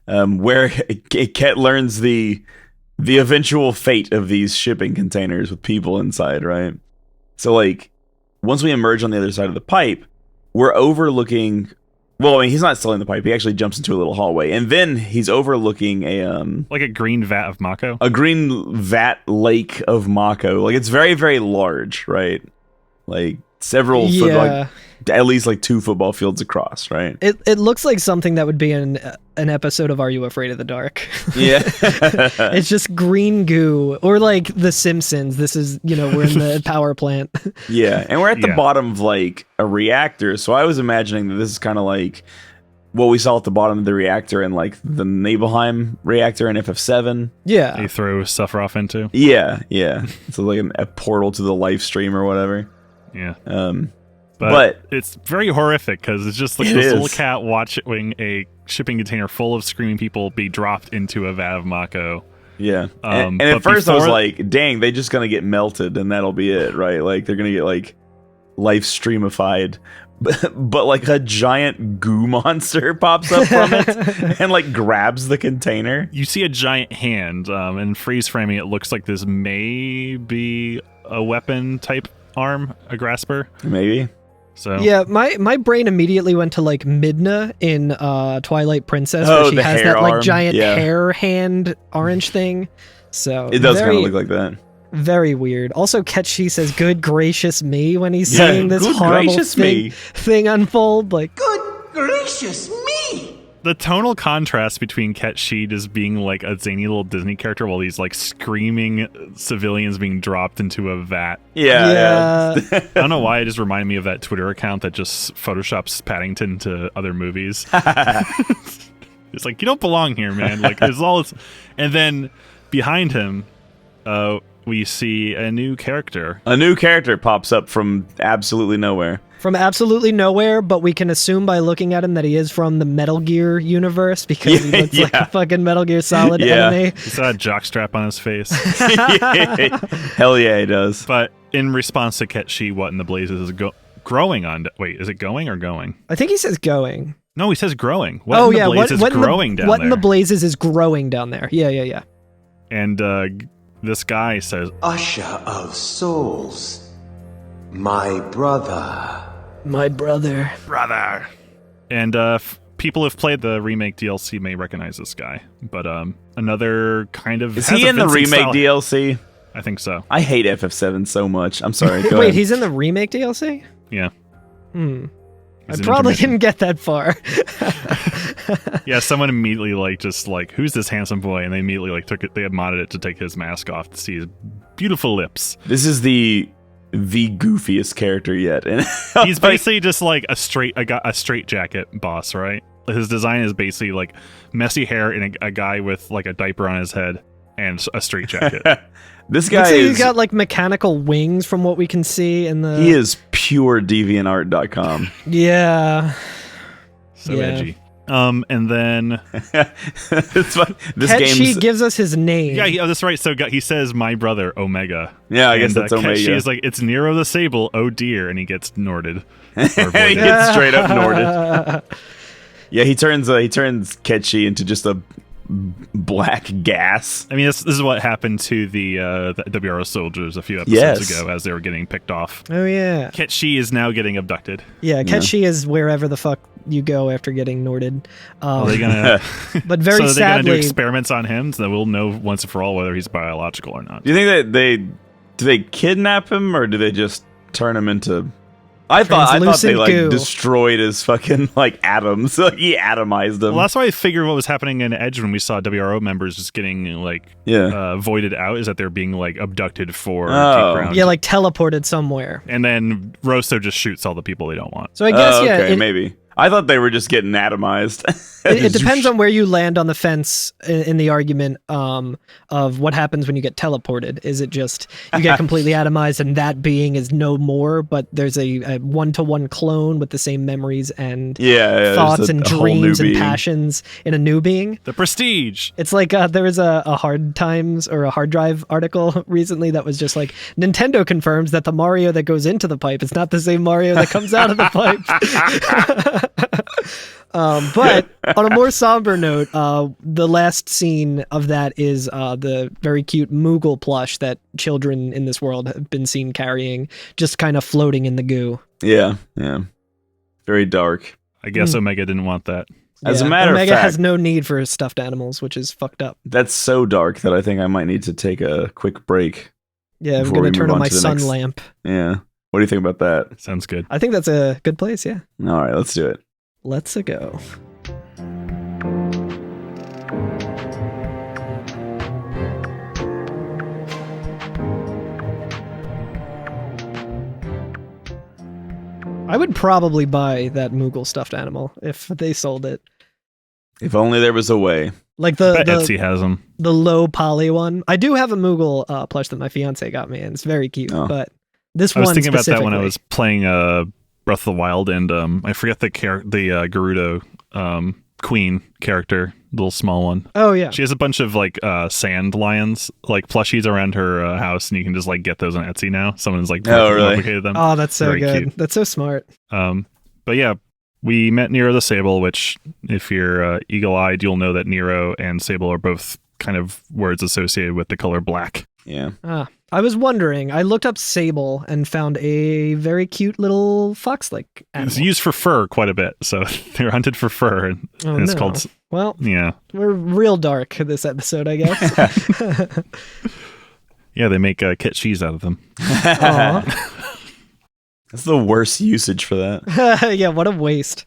where Cait learns the eventual fate of these shipping containers with people inside, right? So like, once we emerge on the other side of the pipe, we're overlooking. Well, I mean, he's not still in the pipe. He actually jumps into a little hallway, and then he's overlooking like a green vat of Mako. A green vat lake of Mako. Like, it's very, very large, right? Like several, like, at least like 2 football fields across, right? It looks like something that would be in an episode of Are You Afraid of the Dark? Yeah. It's just green goo. Or like The Simpsons. This is, we're in the power plant. Yeah, and we're at the bottom of like a reactor, so I was imagining that this is kind of like what we saw at the bottom of the reactor in like the Nibelheim reactor in FF7. Yeah. They throw stuff off into. Yeah. So like a portal to the life stream or whatever. Yeah. But it's very horrific because it's just like this little cat watching a shipping container full of screaming people be dropped into a vat of Mako. Yeah. And at first I was like, dang, they just gonna get melted and that'll be it, right? Like they're gonna get like life streamified. But like a giant goo monster pops up from it and like grabs the container. You see a giant hand, and freeze framing, it looks like this may be a weapon type arm, a grasper. Maybe. So yeah, my brain immediately went to like Midna in Twilight Princess, where she has that like arm. giant hair hand orange thing. So it does kind of look like that. Very weird. Also, Ketchi says, "Good gracious me," when he's seeing this horrible thing unfold. Like, Good gracious me! the tonal contrast between Ketchi just being like a zany little Disney character while he's like screaming civilians being dropped into a vat. Yeah. I don't know why it just reminded me of that Twitter account that just photoshops Paddington to other movies. It's like, you don't belong here, man. Like, it's all. And then behind him, we see a new character. A new character pops up from absolutely nowhere. From absolutely nowhere, but we can assume by looking at him that he is from the Metal Gear universe because he looks like a fucking Metal Gear Solid enemy. He's got a jockstrap on his face. Hell yeah, he does. But in response to Ketchi, what in the blazes is growing on? Wait, is it going or going? I think he says going. No, he says growing. What in the blazes is growing down there? What in the blazes is growing down there? Yeah. And this guy says, Usher of souls, my brother. My brother. And people who've played the remake DLC may recognize this guy. But another kind of... Is he in the remake DLC? I think so. I hate FF7 so much. I'm sorry. Go Wait, ahead. he's in the remake DLC? Yeah. I probably didn't get that far. Yeah, someone immediately who's this handsome boy? And they immediately they modded it to take his mask off to see his beautiful lips. This is the goofiest character yet. And he's basically just like a straight jacket boss, right? His design is basically like messy hair and a guy with like a diaper on his head and a straight jacket. This guy he's got like mechanical wings from what we can see in the... He is pure deviantart.com. Yeah. So edgy. And then it's fun. This Ketchi gives us his name. Yeah, that's right. So he says, "My brother, Omega." Yeah, I guess that's Omega. Ketchi is like, "It's Nero the Sable. Oh dear," and he gets Norded. He gets straight up Norded. Yeah, he turns Ketchi into just a black gas. I mean, this is what happened to the WRO soldiers a few episodes ago as they were getting picked off. Oh yeah. Ketchi is now getting abducted. Yeah, Ketchi is wherever the fuck you go after getting Norded. Are they gonna? But very so sadly, they're gonna do experiments on him, so that we'll know once and for all whether he's biological or not. Do you think that do they kidnap him or do they just turn him into? I thought they like goo. destroyed his fucking like atoms. Like he atomized them. Well, that's why I figured what was happening in Edge when we saw WRO members just getting voided out is that they're being like abducted for deep ground. Yeah, like teleported somewhere. And then Rosso just shoots all the people they don't want. So I guess maybe. I thought they were just getting atomized. It depends on where you land on the fence in the argument of what happens when you get teleported. Is it just you get completely atomized and that being is no more, but there's a one-to-one clone with the same memories and thoughts and dreams and passions in a new being? The Prestige! It's like there was a Hard Times or a Hard Drive article recently that was just like, Nintendo confirms that the Mario that goes into the pipe is not the same Mario that comes out of the pipe. But on a more somber note, the last scene of that is the very cute Moogle plush that children in this world have been seen carrying, just kind of floating in the goo. Yeah. Very dark. I guess Omega didn't want that. As a matter Omega of fact, has no need for stuffed animals, which is fucked up. That's so dark that I think I might need to take a quick break. Yeah, I'm going to turn on my sun lamp. Yeah. What do you think about that? Sounds good. I think that's a good place, yeah. All right, let's do it. Let's go. I would probably buy that Moogle stuffed animal if they sold it. If only there was a way. Like Etsy has them. The low poly one. I do have a Moogle plush that my fiance got me, and it's very cute. But this one, I was thinking about that when I was playing Breath of the Wild, and I forget the Gerudo queen character, little small one. Oh yeah, she has a bunch of like sand lions, like plushies around her house, and you can just like get those on Etsy now. Someone's like replicated them. Oh, that's so very good. Cute. That's so smart. But yeah, we met Nero the Sable, which if you're eagle-eyed, you'll know that Nero and Sable are both kind of words associated with the color black. Yeah. I was wondering. I looked up Sable and found a very cute little fox-like animal. It's used for fur quite a bit, so they're hunted for fur, and it's called. Well, yeah, we're real dark this episode, I guess. Yeah, they make kit cheese out of them. That's the worst usage for that. Yeah, what a waste.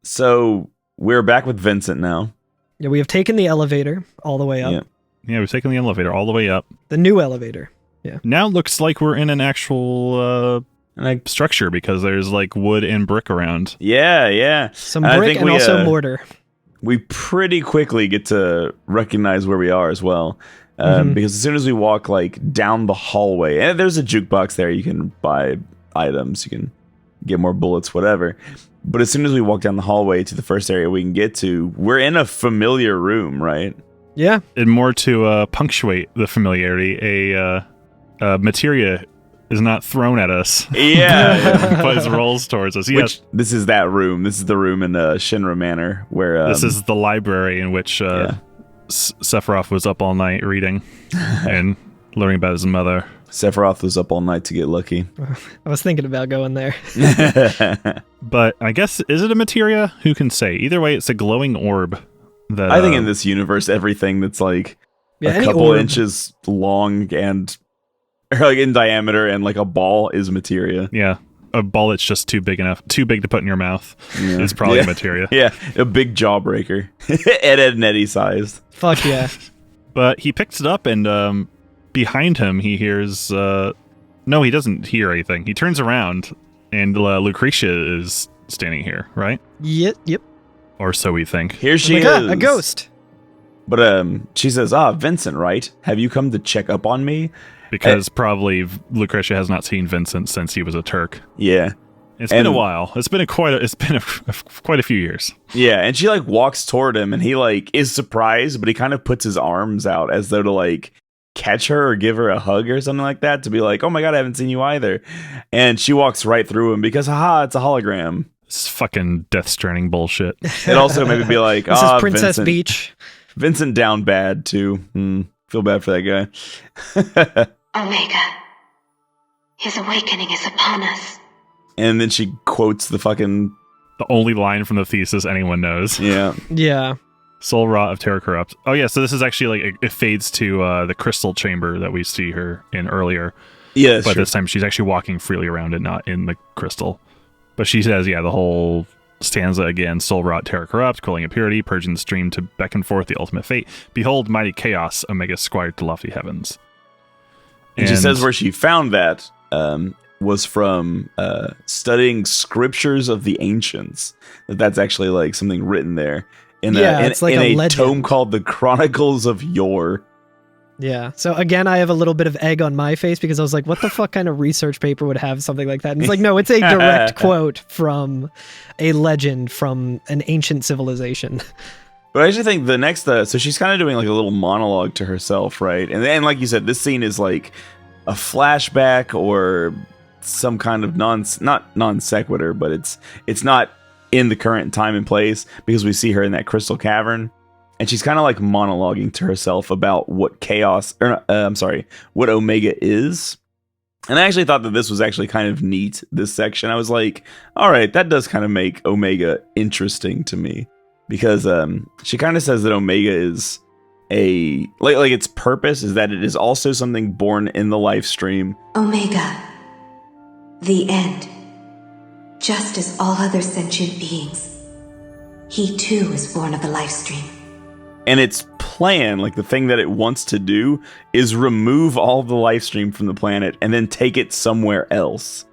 So we're back with Vincent now. Yeah, we have taken the elevator all the way up. Yeah, we've taken the elevator all the way up. The new elevator. Yeah. Now it looks like we're in an actual structure because there's like wood and brick around. Yeah. Some brick and also mortar. We pretty quickly get to recognize where we are as well. Because as soon as we walk like down the hallway, and there's a jukebox there, you can buy items, you can get more bullets, whatever. But as soon as we walk down the hallway to the first area we can get to, we're in a familiar room, right? Yeah. And more to punctuate the familiarity, a materia is not thrown at us. Yeah. But it rolls towards us. Which, this is that room. This is the room in Shinra Manor where... this is the library in which Sephiroth was up all night reading and learning about his mother. Sephiroth was up all night to get lucky. I was thinking about going there. But I guess, is it a materia? Who can say? Either way, it's a glowing orb. That, I think in this universe, everything that's like a couple inches long and like in diameter and like a ball is materia. Yeah. A ball that's just too big to put in your mouth is probably a materia. Yeah, a big jawbreaker. Ed and Eddie sized. Fuck yeah. But he picks it up and behind him he hears... no, he doesn't hear anything. He turns around and Lucretia is standing here, right? Yep. Or so we think. Here she is. A ghost. But she says, Vincent, right? Have you come to check up on me? Because probably Lucretia has not seen Vincent since he was a Turk. Yeah. It's been a while. It's been quite a few years. Yeah, and she like walks toward him and he like is surprised, but he kind of puts his arms out as though to like catch her or give her a hug or something like that, to be like, oh my god, I haven't seen you either. And she walks right through him because it's a hologram. This is fucking Death Stranding bullshit. It also made me be like, this is Princess Vincent. Beach. Vincent down bad too. Feel bad for that guy. Omega, his awakening is upon us. And then she quotes the only line from the thesis anyone knows. Yeah. Soul Rot of Terror Corrupt. Oh yeah, so this is actually like it fades to the crystal chamber that we see her in earlier. Yeah, but this time she's actually walking freely around it, not in the crystal. But she says, the whole stanza again: Soul Rot, Terror Corrupt, quelling impurity, purging the stream to beckon forth the ultimate fate. Behold, mighty chaos, Omega squired to lofty heavens. And she says where she found that. was from studying scriptures of the ancients. That's actually like something written there it's like in a a legend. tome called the Chronicles of Yore. Yeah. So again, I have a little bit of egg on my face because I was like, what the fuck kind of research paper would have something like that? And it's like, no, it's a direct quote from a legend from an ancient civilization. But I actually think the next, so she's kind of doing like a little monologue to herself, right? And then, like you said, this scene is like a flashback or some kind of not non sequitur, but it's not in the current time and place because we see her in that crystal cavern. And she's kind of like monologuing to herself about what what Omega is. And I actually thought that this was actually kind of neat, this section. I was like, all right, that does kind of make Omega interesting to me. Because she kind of says that Omega is like its purpose is that it is also something born in the life stream. Omega. The end. Just as all other sentient beings. He too is born of the life stream. And its plan, like the thing that it wants to do, is remove all the life stream from the planet and then take it somewhere else.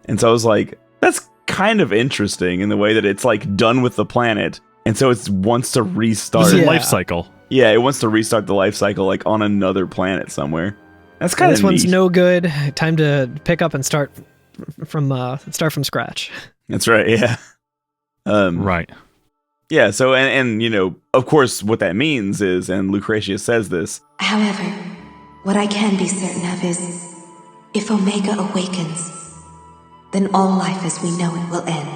And so I was like, that's kind of interesting in the way that it's like done with the planet. And so it wants to restart. It's a life cycle. Yeah, it wants to restart the life cycle like on another planet somewhere. That's kind of This one's no good. Time to pick up and start from scratch. That's right, yeah. Right. Yeah, so, and you know, of course, what that means is, and Lucretia says this. However, what I can be certain of is, if Omega awakens, then all life as we know it will end.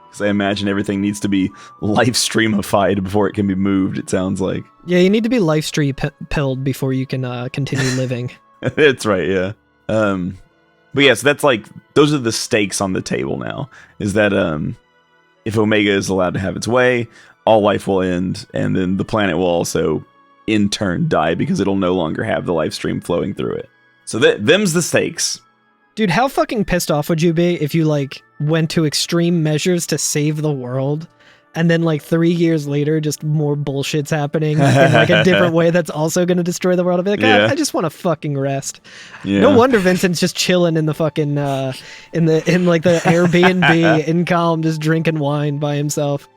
Because I imagine everything needs to be life streamified before it can be moved, it sounds like. Yeah, you need to be life stream pilled before you can continue living. That's right, yeah. But yeah, so that's like, those are the stakes on the table now, is that, if Omega is allowed to have its way, all life will end, and then the planet will also, in turn, die because it'll no longer have the life stream flowing through it. So them's the stakes. Dude, how fucking pissed off would you be if you, like, went to extreme measures to save the world, and then, like, 3 years later, just more bullshit's happening in, like, a different way that's also going to destroy the world? I'd be like, Yeah. I just want to fucking rest. Yeah. No wonder Vincent's just chilling in the fucking, in the Airbnb in calm, just drinking wine by himself.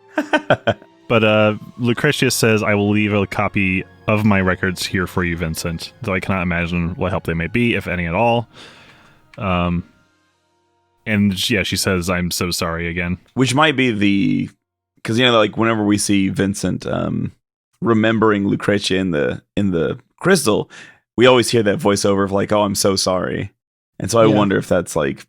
But Lucretia says, I will leave a copy of my records here for you, Vincent, though I cannot imagine what help they may be, if any at all. And yeah, she says, I'm so sorry again. Which might be because, you know, like whenever we see Vincent remembering Lucretia in the crystal, we always hear that voiceover of like, oh, I'm so sorry. And so I wonder if that's like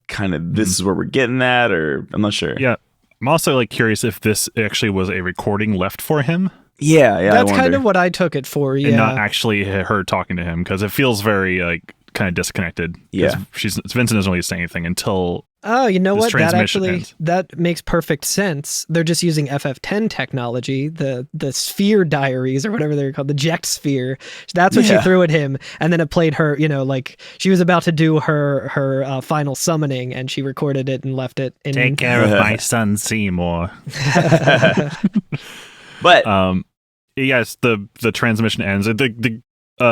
kind of this is where we're getting at, or I'm not sure. Yeah. I'm also like curious if this actually was a recording left for him. Yeah. That's kind of what I took it for, yeah. And not actually her talking to him, because it feels very like kind of disconnected. Yeah. Vincent doesn't really say anything until Oh, you know what? That actually ends. that makes perfect sense. They're just using FF10 technology, the sphere diaries or whatever they're called, the Ject sphere. That's what she threw at him, and then it played her. You know, like she was about to do her final summoning, and she recorded it and left it in. Take care of my son Seymour. But yes, the transmission ends. The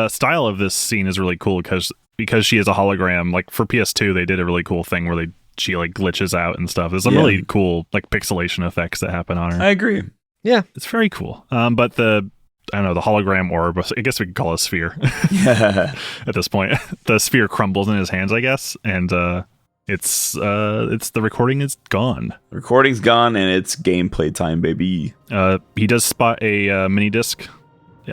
style of this scene is really cool because she is a hologram. Like for PS2, they did a really cool thing where she like glitches out and stuff. There's some really cool like pixelation effects that happen on her. I agree. Yeah, it's very cool. But the hologram orb, I guess we could call it a sphere. Yeah. At this point, the sphere crumbles in his hands, I guess, and it's the recording is gone. The recording's gone, and it's gameplay time, baby. He does spot a mini disc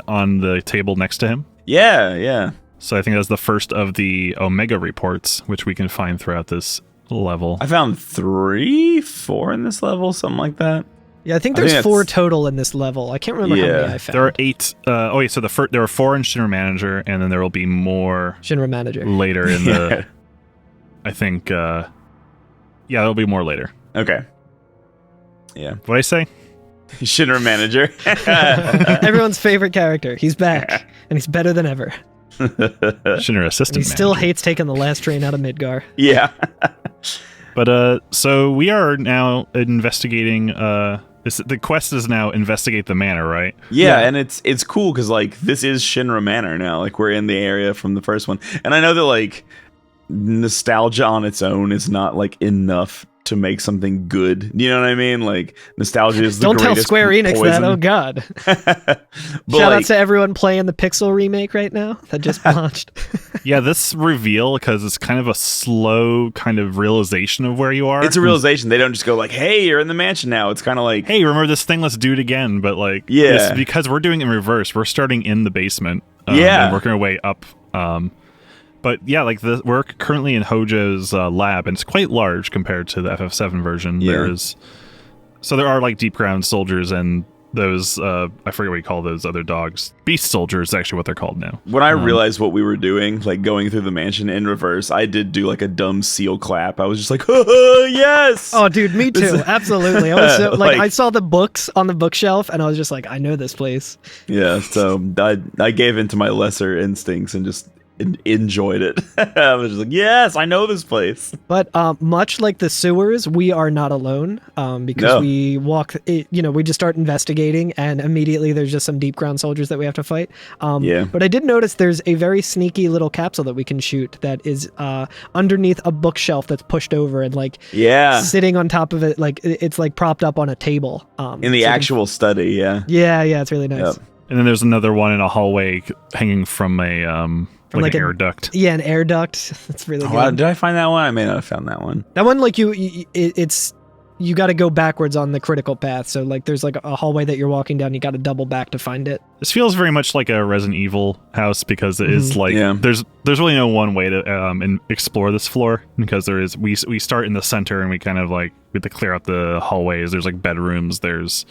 on the table next to him. Yeah. So I think that's the first of the Omega reports, which we can find throughout this level. I found 4 in this level, something like that. Yeah, I think there's 4 total in this level. I can't remember how many I found. There are 8. So there are 4 in Shinra Manager, and then there will be more Shinra Manager later in the. I think. There'll be more later. Okay. Yeah. What'd I say? Shinra Manager. Everyone's favorite character. He's back, and he's better than ever. Shinra Assistant and he still hates taking the last train out of Midgar. Yeah. But so we are now investigating. The quest is now investigate the manor, right? Yeah, and it's cool because like this is Shinra Manor now. Like we're in the area from the first one, and I know that like nostalgia on its own is not like enough to make something good. You know what I mean? Like nostalgia is the Don't tell greatest Square Enix poison. that. Oh God! Shout out to everyone playing the Pixel remake right now that just launched. Yeah, this reveal, because it's kind of a slow kind of realization of where you are. It's a realization. They don't just go like, "Hey, you're in the mansion now." It's kind of like, "Hey, remember this thing? Let's do it again." But like, yeah, it's because we're doing it in reverse. We're starting in the basement, and working our way up. But yeah, like we're currently in Hojo's lab, and it's quite large compared to the FF7 version. Yeah. There are like deep ground soldiers and those I forget what you call those other dogs. Beast soldiers is actually what they're called now. When I realized what we were doing, like going through the mansion in reverse, I did do like a dumb seal clap. I was just like, yes! Oh, dude, me too. Absolutely. I was so, like, I saw the books on the bookshelf, and I was just like, I know this place. Yeah, so I gave into my lesser instincts and just enjoyed it. I was just like, yes, I know this place. But much like the sewers, we are not alone because we walk, we just start investigating, and immediately there's just some deep ground soldiers that we have to fight. But I did notice there's a very sneaky little capsule that we can shoot that is underneath a bookshelf that's pushed over and like sitting on top of it, like it's like propped up on a table. In the actual study, yeah, it's really nice. Yep. And then there's another one in a hallway hanging from a like an air duct. Yeah, an air duct. That's really good. Did I find that one? I may not have found that one. That one, like you got to go backwards on the critical path. So like there's like a hallway that you're walking down. You got to double back to find it. This feels very much like a Resident Evil house because it is like there's really no one way to explore this floor because there is we start in the center and we kind of like we have to clear out the hallways. There's like bedrooms. There's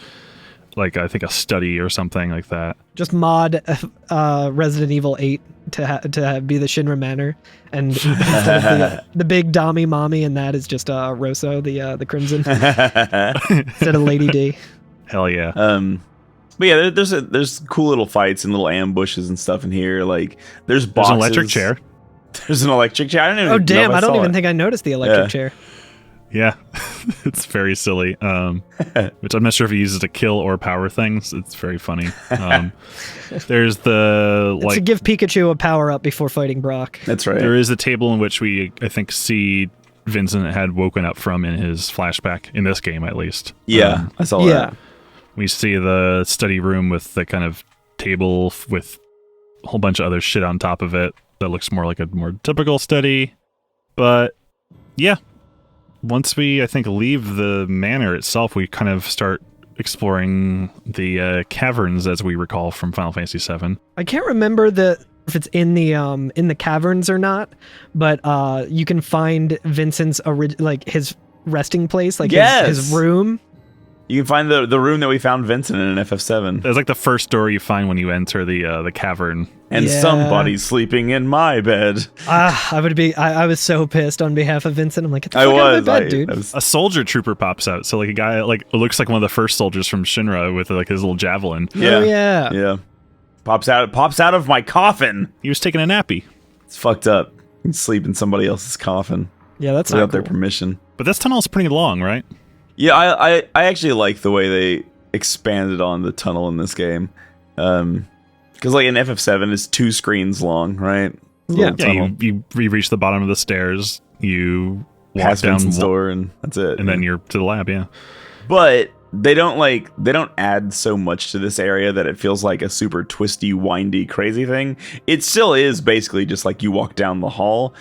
like I think a study or something like that. Just mod Resident Evil 8 to be the Shinra Manor, and instead of the big Dami Mommy, and that is just Rosso, the Crimson, instead of Lady D. Hell yeah. But yeah, there's cool little fights and little ambushes and stuff in here. Like there's boxes. There's an electric chair. There's an electric chair. I don't even. Oh damn! I don't even think I noticed the electric chair. Yeah, it's very silly, which I'm not sure if he uses to kill or power things. It's very funny. There's the to give Pikachu a power up before fighting Brock. That's right. There is a table in which we, I think, see Vincent had woken up from in his flashback, in this game at least. Yeah, I saw that. We see the study room with the kind of table with a whole bunch of other shit on top of it that looks more like a more typical study. But yeah. Once we, I think, leave the manor itself, we kind of start exploring the caverns, as we recall from Final Fantasy VII. I can't remember if it's in the caverns or not, but you can find Vincent's his resting place, like his room. You can find the room that we found Vincent in FF7. It's like the first door you find when you enter the cavern. And somebody's sleeping in my bed. I was so pissed on behalf of Vincent. I'm like, get the fuck out of my bed, dude. A soldier trooper pops out. So like a guy like looks like one of the first soldiers from Shinra with like his little javelin. Yeah. Pops out of my coffin. He was taking a nappy. It's fucked up. He's sleeping in somebody else's coffin. Yeah, that's without not cool. their permission. But this tunnel's pretty long, right? Yeah, I actually like the way they expanded on the tunnel in this game. Because like in FF7, it's 2 screens long, right? You reach the bottom of the stairs, you walk past down Vincent's door, and that's it. And then you're to the lab, But they don't add so much to this area that it feels like a super twisty, windy, crazy thing. It still is basically just like you walk down the hall,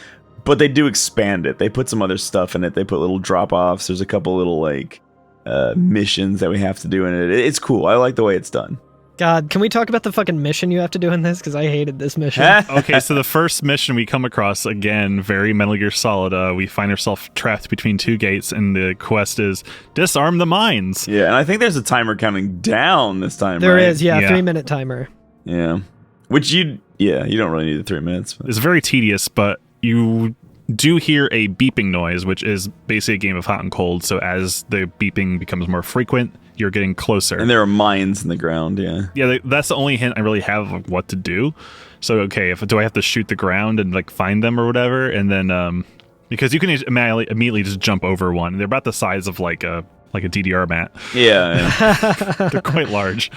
but they do expand it. They put some other stuff in it. They put little drop-offs. There's a couple little like missions that we have to do in it. It's cool. I like the way it's done. God, can we talk about the fucking mission you have to do in this? Because I hated this mission. Okay, so the first mission we come across, again, very Metal Gear Solid. We find ourselves trapped between 2 gates, and the quest is disarm the mines. Yeah, and I think there's a timer counting down this time, There right? is, 3-minute timer. Yeah. Which you don't really need the 3 minutes. But. It's very tedious, but you do hear a beeping noise, which is basically a game of hot and cold. So as the beeping becomes more frequent, you're getting closer. And there are mines in the ground, yeah. Yeah, that's the only hint I really have of what to do. So, okay, do I have to shoot the ground and like find them or whatever? And then, because you can immediately just jump over one. They're about the size of like a DDR mat. Yeah. They're quite large.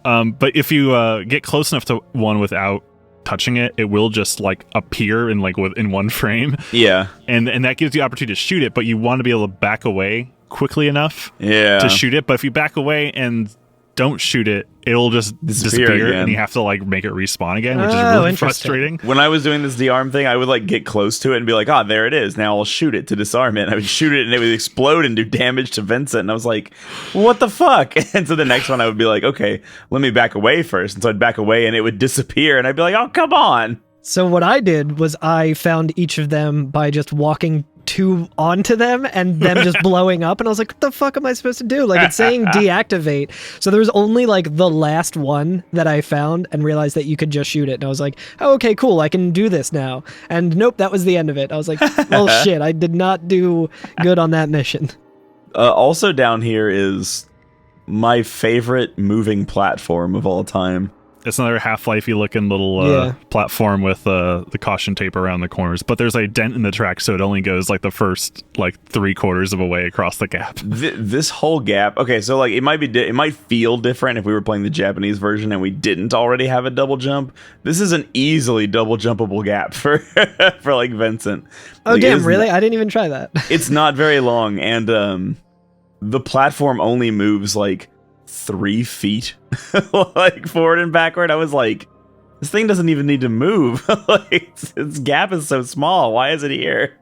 But if you get close enough to one without touching it, it will just like appear in in one frame. Yeah. And that gives you the opportunity to shoot it, but you want to be able to back away quickly enough to shoot it. But if you back away and don't shoot it, it'll just disappear and you have to like make it respawn again, which is really frustrating. When I was doing this de-arm thing, I would like get close to it and be like, there it is. Now I'll shoot it to disarm it. And I would shoot it and it would explode and do damage to Vincent. And I was like, what the fuck? And so the next one I would be like, okay, let me back away first. And so I'd back away and it would disappear. And I'd be like, oh, come on. So what I did was I found each of them by just walking onto them and them just blowing up, and I was like, what the fuck am I supposed to do? Like, it's saying deactivate. So there was only like the last one that I found and realized that you could just shoot it, and I was like, oh, okay, cool, I can do this now. And nope, that was the end of it. I was like, well, shit, I did not do good on that mission. Also down here is my favorite moving platform of all time. It's another Half-Life-y looking little platform with the caution tape around the corners, but there's a dent in the track, so it only goes like the first like 3/4 of a way across the gap. This whole gap, okay, so like it might feel different if we were playing the Japanese version and we didn't already have a double jump. This is an easily double jumpable gap for for like Vincent. Oh, like, damn, really? I didn't even try that. It's not very long, and the platform only moves like 3 feet like forward and backward. I was like, this thing doesn't even need to move. Like its gap is so small. Why is it here?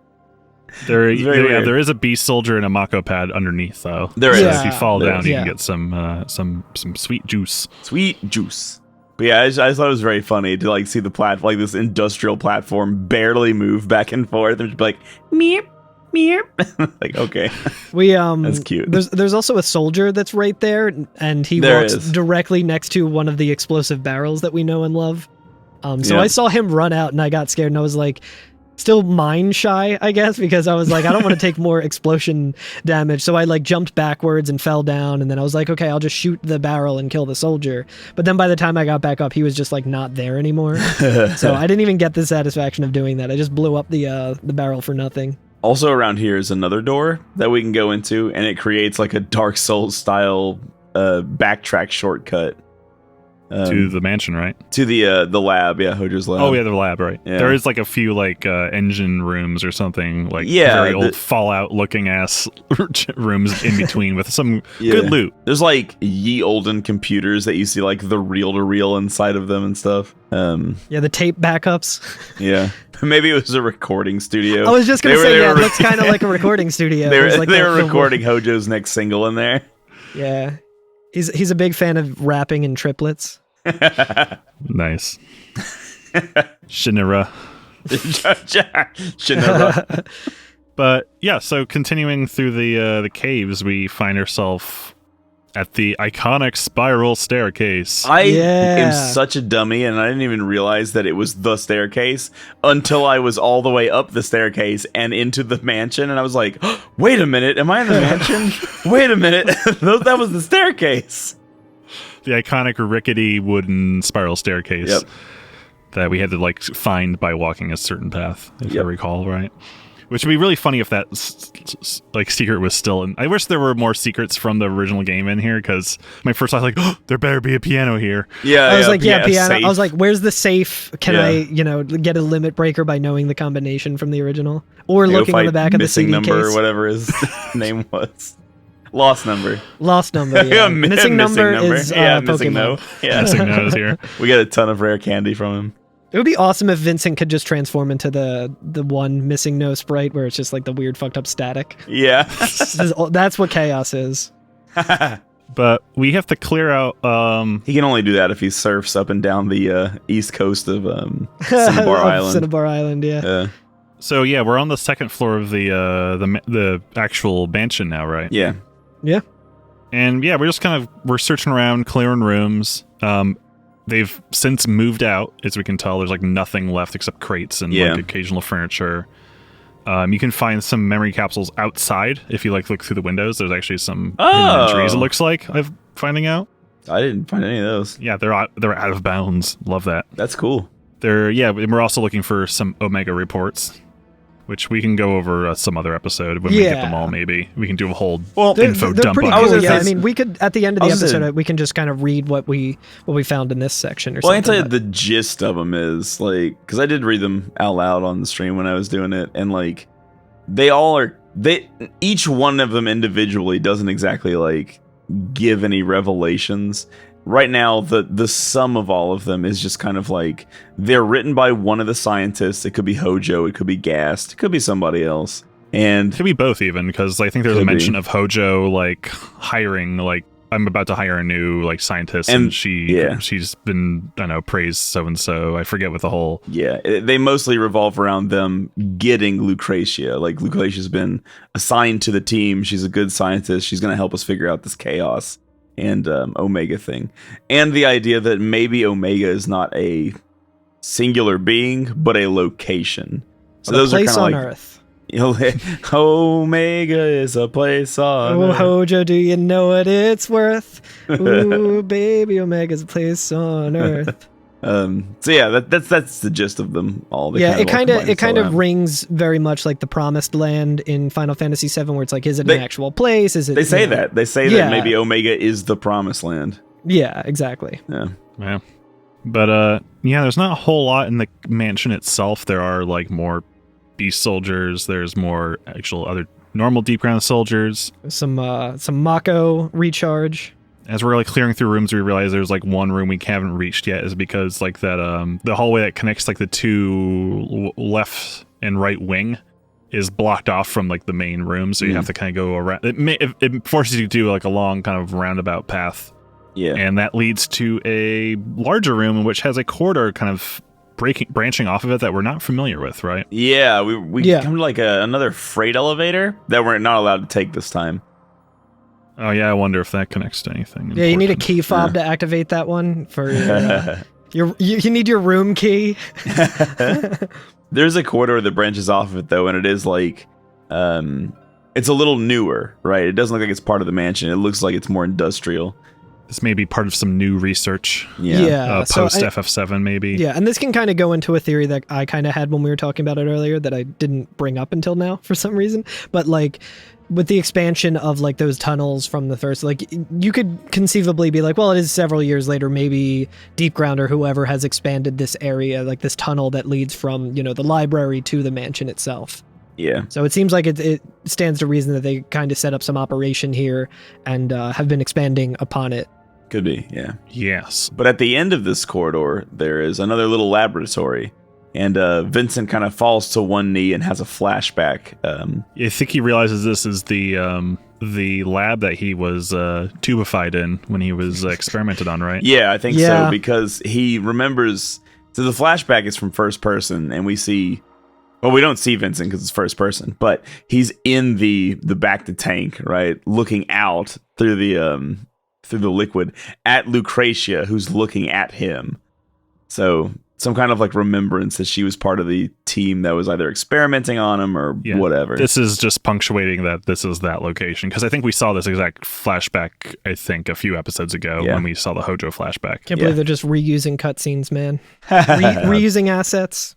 There is a beast soldier and a Mako pad underneath, though. There is. If you fall down, you can get some sweet juice. Sweet juice. But yeah, I just thought it was very funny to like see the like this industrial platform barely move back and forth and just be like meep. Like, okay. That's cute. There's also a soldier that's right there, and he walks directly next to one of the explosive barrels that we know and love. So I saw him run out and I got scared, and I was like, still mine shy, I guess, because I was like, I don't want to take more explosion damage. So I like jumped backwards and fell down, and then I was like, okay, I'll just shoot the barrel and kill the soldier. But then by the time I got back up, he was just like not there anymore. So I didn't even get the satisfaction of doing that. I just blew up the barrel for nothing. Also around here is another door that we can go into, and it creates like a Dark Souls style backtrack shortcut. To the mansion, right? To the lab, Hojo's lab. Oh, yeah, the lab, right. Yeah. There is like a few like engine rooms or something, like very old Fallout looking ass rooms in between with some good loot. There's like ye olden computers that you see like the reel-to-reel inside of them and stuff. The tape backups. Yeah. Maybe it was a recording studio. I was just going to say, it looks kind of like a recording studio. They were recording Hojo's next single in there. Yeah. He's a big fan of rapping in triplets. Nice. Shinira. Shinira. But yeah, so continuing through the caves, we find ourselves at the iconic spiral staircase. I am such a dummy, and I didn't even realize that it was the staircase until I was all the way up the staircase and into the mansion, and I was like, oh, wait a minute, am I in the mansion? Wait a minute, that was the staircase. The iconic rickety wooden spiral staircase that we had to like find by walking a certain path, if I recall right. Which would be really funny if that like secret was still in. I wish there were more secrets from the original game in here, because my first thought was like, oh, there better be a piano here. Yeah, I was like, piano. Safe. I was like, where's the safe? Can I, get a limit breaker by knowing the combination from the original, or looking on the back of the CD number case, or whatever his name was. Lost number. Yeah. Missing number is Missing Pokemon. No. Yeah, Missing No is here. We got a ton of rare candy from him. It would be awesome if Vincent could just transform into the one Missing No sprite where it's just like the weird fucked up static. Yeah. That's what chaos is. But we have to clear out... He can only do that if he surfs up and down the east coast of Cinnabar Island. Cinnabar Island, yeah. So yeah, we're on the second floor of the actual mansion now, right? Yeah. Yeah. And yeah, we're searching around, clearing rooms. They've since moved out, as we can tell. There's like nothing left except crates and like occasional furniture. You can find some memory capsules outside if you like look through the windows. There's actually some hidden trees. It looks like I'm finding out. I didn't find any of those. Yeah, they're out of bounds. Love that. That's cool. And we're also looking for some Omega reports. which we can go over some other episode when we get them all. Maybe we can do a whole info they're dump. Pretty on cool. it. Yeah, I mean, we could at the end of the episode we can just kind of read what we found in this section or something. Well, I can tell you the gist of them is like, because I did read them out loud on the stream when I was doing it, and like each one of them individually doesn't exactly like give any revelations. Right now, the sum of all of them is just kind of like they're written by one of the scientists. It could be Hojo, it could be Gast, it could be somebody else, and it could be both even, because I think there's a mention of Hojo like hiring, like, I'm about to hire a new like scientist, and she's been, I don't know, praised so and so. I forget what the whole they mostly revolve around them getting Lucretia. Like Lucretia's been assigned to the team. She's a good scientist. She's going to help us figure out this chaos and Omega thing, and the idea that maybe Omega is not a singular being but a location. So those place are on like, Earth. Omega is a place on Earth. Hojo, do you know what it's worth? Ooh, baby, Omega's a place on Earth. So yeah, that's the gist of them all. It kind of rings very much like the Promised Land in Final Fantasy VII, where it's like, is it an actual place? Is it? They say that that maybe Omega is the Promised Land. Yeah, exactly. Yeah. But there's not a whole lot in the mansion itself. There are like more beast soldiers. There's more actual other normal deep ground soldiers. Some Mako recharge. As we're like clearing through rooms, we realize there's like one room we haven't reached yet, is because like that the hallway that connects like the two left and right wing is blocked off from like the main room, so you have to kind of go around. It forces you to do like a long kind of roundabout path. Yeah, and that leads to a larger room which has a corridor kind of branching off of it that we're not familiar with, right? Yeah, we come to like another freight elevator that we're not allowed to take this time. Oh yeah, I wonder if that connects to anything. Yeah, you need a key fob to activate that one for you need your room key. There's a corridor that branches off of it though, and it is like it's a little newer, right? It doesn't look like it's part of the mansion. It looks like it's more industrial. This may be part of some new research. Post FF7 maybe. Yeah, and this can kind of go into a theory that I kind of had when we were talking about it earlier that I didn't bring up until now for some reason. But like with the expansion of like those tunnels from the first, like you could conceivably be like, well, it is several years later, maybe Deep Ground or whoever has expanded this area, like this tunnel that leads from, the library to the mansion itself. Yeah. So it seems like it stands to reason that they kind of set up some operation here and have been expanding upon it. Could be, yeah. Yes. But at the end of this corridor, there is another little laboratory. And Vincent kind of falls to one knee and has a flashback. I think he realizes this is the lab that he was tubified in when he was experimented on, right? Yeah, I think so, because he remembers... So the flashback is from first person, and we see... Well, we don't see Vincent because it's first person, but he's in the back to tank, right? Looking out through the liquid at Lucretia, who's looking at him. So... some kind of like remembrance that she was part of the team that was either experimenting on him or whatever. This is just punctuating that this is that location, because I think we saw this exact flashback, I think, a few episodes ago when we saw the Hojo flashback. Can't believe they're just reusing cutscenes, man. Reusing assets.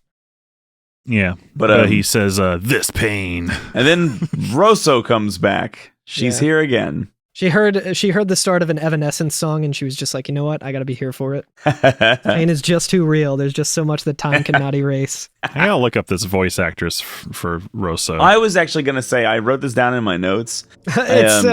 Yeah, but he says, this pain. And then Rosso comes back. She's here again. She heard the start of an Evanescence song, and she was just like, you know what? I got to be here for it. Pain is just too real. There's just so much that time cannot erase. I gotta look up this voice actress for Rosso. I was actually going to say, I wrote this down in my notes. It's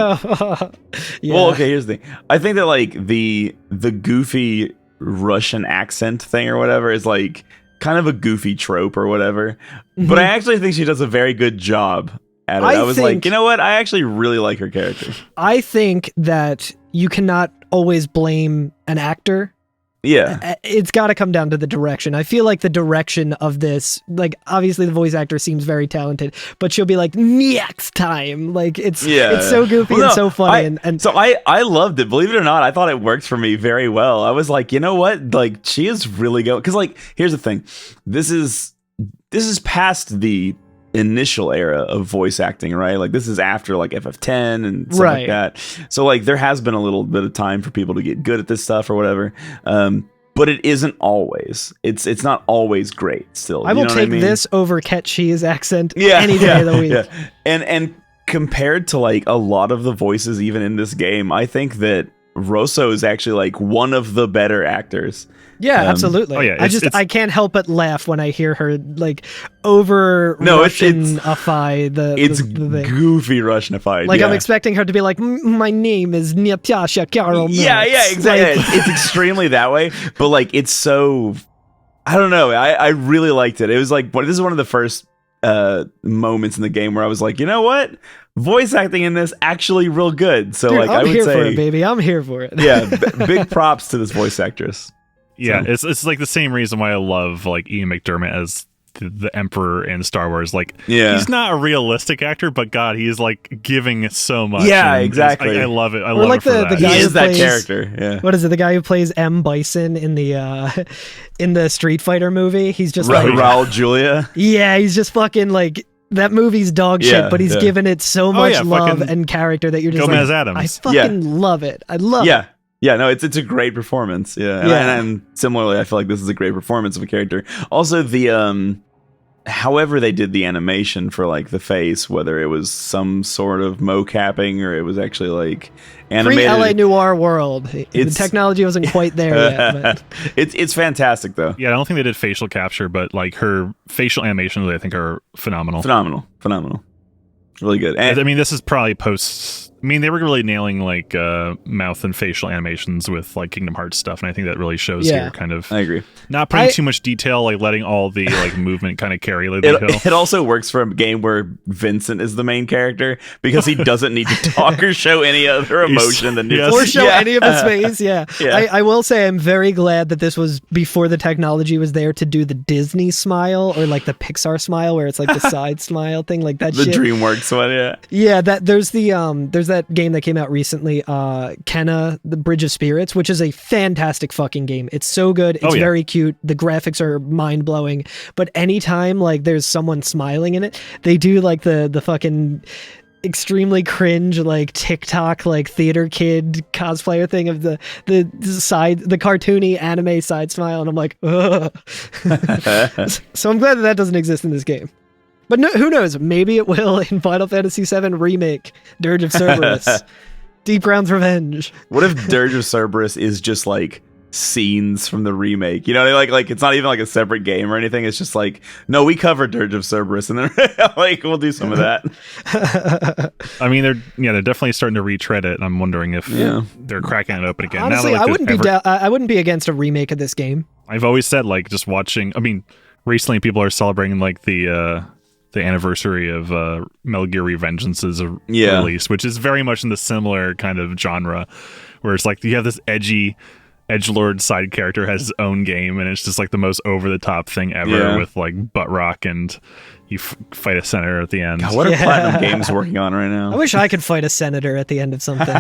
Well, okay, here's the thing. I think that like the goofy Russian accent thing or whatever is like kind of a goofy trope or whatever. Mm-hmm. But I actually think she does a very good job at it. I was like, you know what? I actually really like her character. I think that you cannot always blame an actor. Yeah. It's got to come down to the direction. I feel like the direction of this, like, obviously the voice actor seems very talented, but she'll be like, next time. Like, it's so goofy and so funny. So I loved it. Believe it or not, I thought it worked for me very well. I was like, you know what? Like, she is really good. Because, like, here's the thing. This is past the initial era of voice acting, right? Like this is after like FF10 and stuff like that. So like there has been a little bit of time for people to get good at this stuff or whatever. but it isn't always. It's not always great. Still, I will take this over Ketchi's accent any day of the week. Yeah. And compared to like a lot of the voices even in this game, I think that Rosso is actually like one of the better actors. Yeah, absolutely. Oh yeah, I can't help but laugh when I hear her like over Russianify the thing. Goofy Russianified. Like I'm expecting her to be like, my name is Natasha Karol. Yeah, exactly. Like, it's extremely that way, but like it's so. I don't know. I really liked it. It was like this is one of the first moments in the game where I was like, you know what? Voice acting in this actually real good. So dude, like I I'm would here say, for it, baby. I'm here for it. Yeah, big props to this voice actress. Yeah, So. it's like the same reason why I love like Ian McDermott as the Emperor in Star Wars. Like, he's not a realistic actor, but God, he is like giving so much. Yeah, exactly. I love it. I Or love like it for that. the guy He who is that plays, character. Yeah. What is it? The guy who plays M. Bison in the Street Fighter movie. He's just like Raul Julia. Yeah, he's just fucking like. That movie's dog shit, but he's given it so much love and character that you're just Gomez like, Adams. I fucking love it. I love it. Yeah, no, it's a great performance. Yeah. And similarly, I feel like this is a great performance of a character. Also, the however they did the animation for like the face, whether it was some sort of mocapping or it was actually like animated. Pre-LA Noire world. The technology wasn't quite there yet. But. It's fantastic though. Yeah, I don't think they did facial capture, but like her facial animations, I think are phenomenal. Phenomenal. Really good. And I mean, this is probably post. I mean, they were really nailing like mouth and facial animations with like Kingdom Hearts stuff, and I think that really shows here. Kind of, I agree. Not putting too much detail, like letting all the like movement kind of carry the hill. It also works for a game where Vincent is the main character because he doesn't need to talk or show any other emotion than or show any of his face. Yeah. I will say I'm very glad that this was before the technology was there to do the Disney smile or like the Pixar smile, where it's like the side smile thing, like that. The shit. DreamWorks one, Yeah, there's that game that came out recently, Kenna, the Bridge of Spirits, which is a fantastic fucking game. It's so good. It's very cute. The graphics are mind blowing. But anytime like there's someone smiling in it, they do like the fucking extremely cringe like TikTok like theater kid cosplayer thing of the cartoony anime side smile, and I'm like, ugh. So I'm glad that doesn't exist in this game. But no, who knows? Maybe it will in Final Fantasy VII Remake, Dirge of Cerberus, Deep Ground's Revenge. What if Dirge of Cerberus is just like scenes from the remake? You know, like it's not even like a separate game or anything. It's just like, no, we covered Dirge of Cerberus, and then like we'll do some of that. I mean, they're definitely starting to retread it, and I'm wondering if they're cracking it open again. Honestly, now that, I wouldn't be against a remake of this game. I've always said like just watching. I mean, recently people are celebrating like the anniversary of Metal Gear Revengeance's release, which is very much in the similar kind of genre, where it's like you have this edgelord side character has his own game, and it's just like the most over the top thing ever with like butt rock, and you fight a senator at the end. God, what are Platinum Games working on right now? I wish I could fight a senator at the end of something.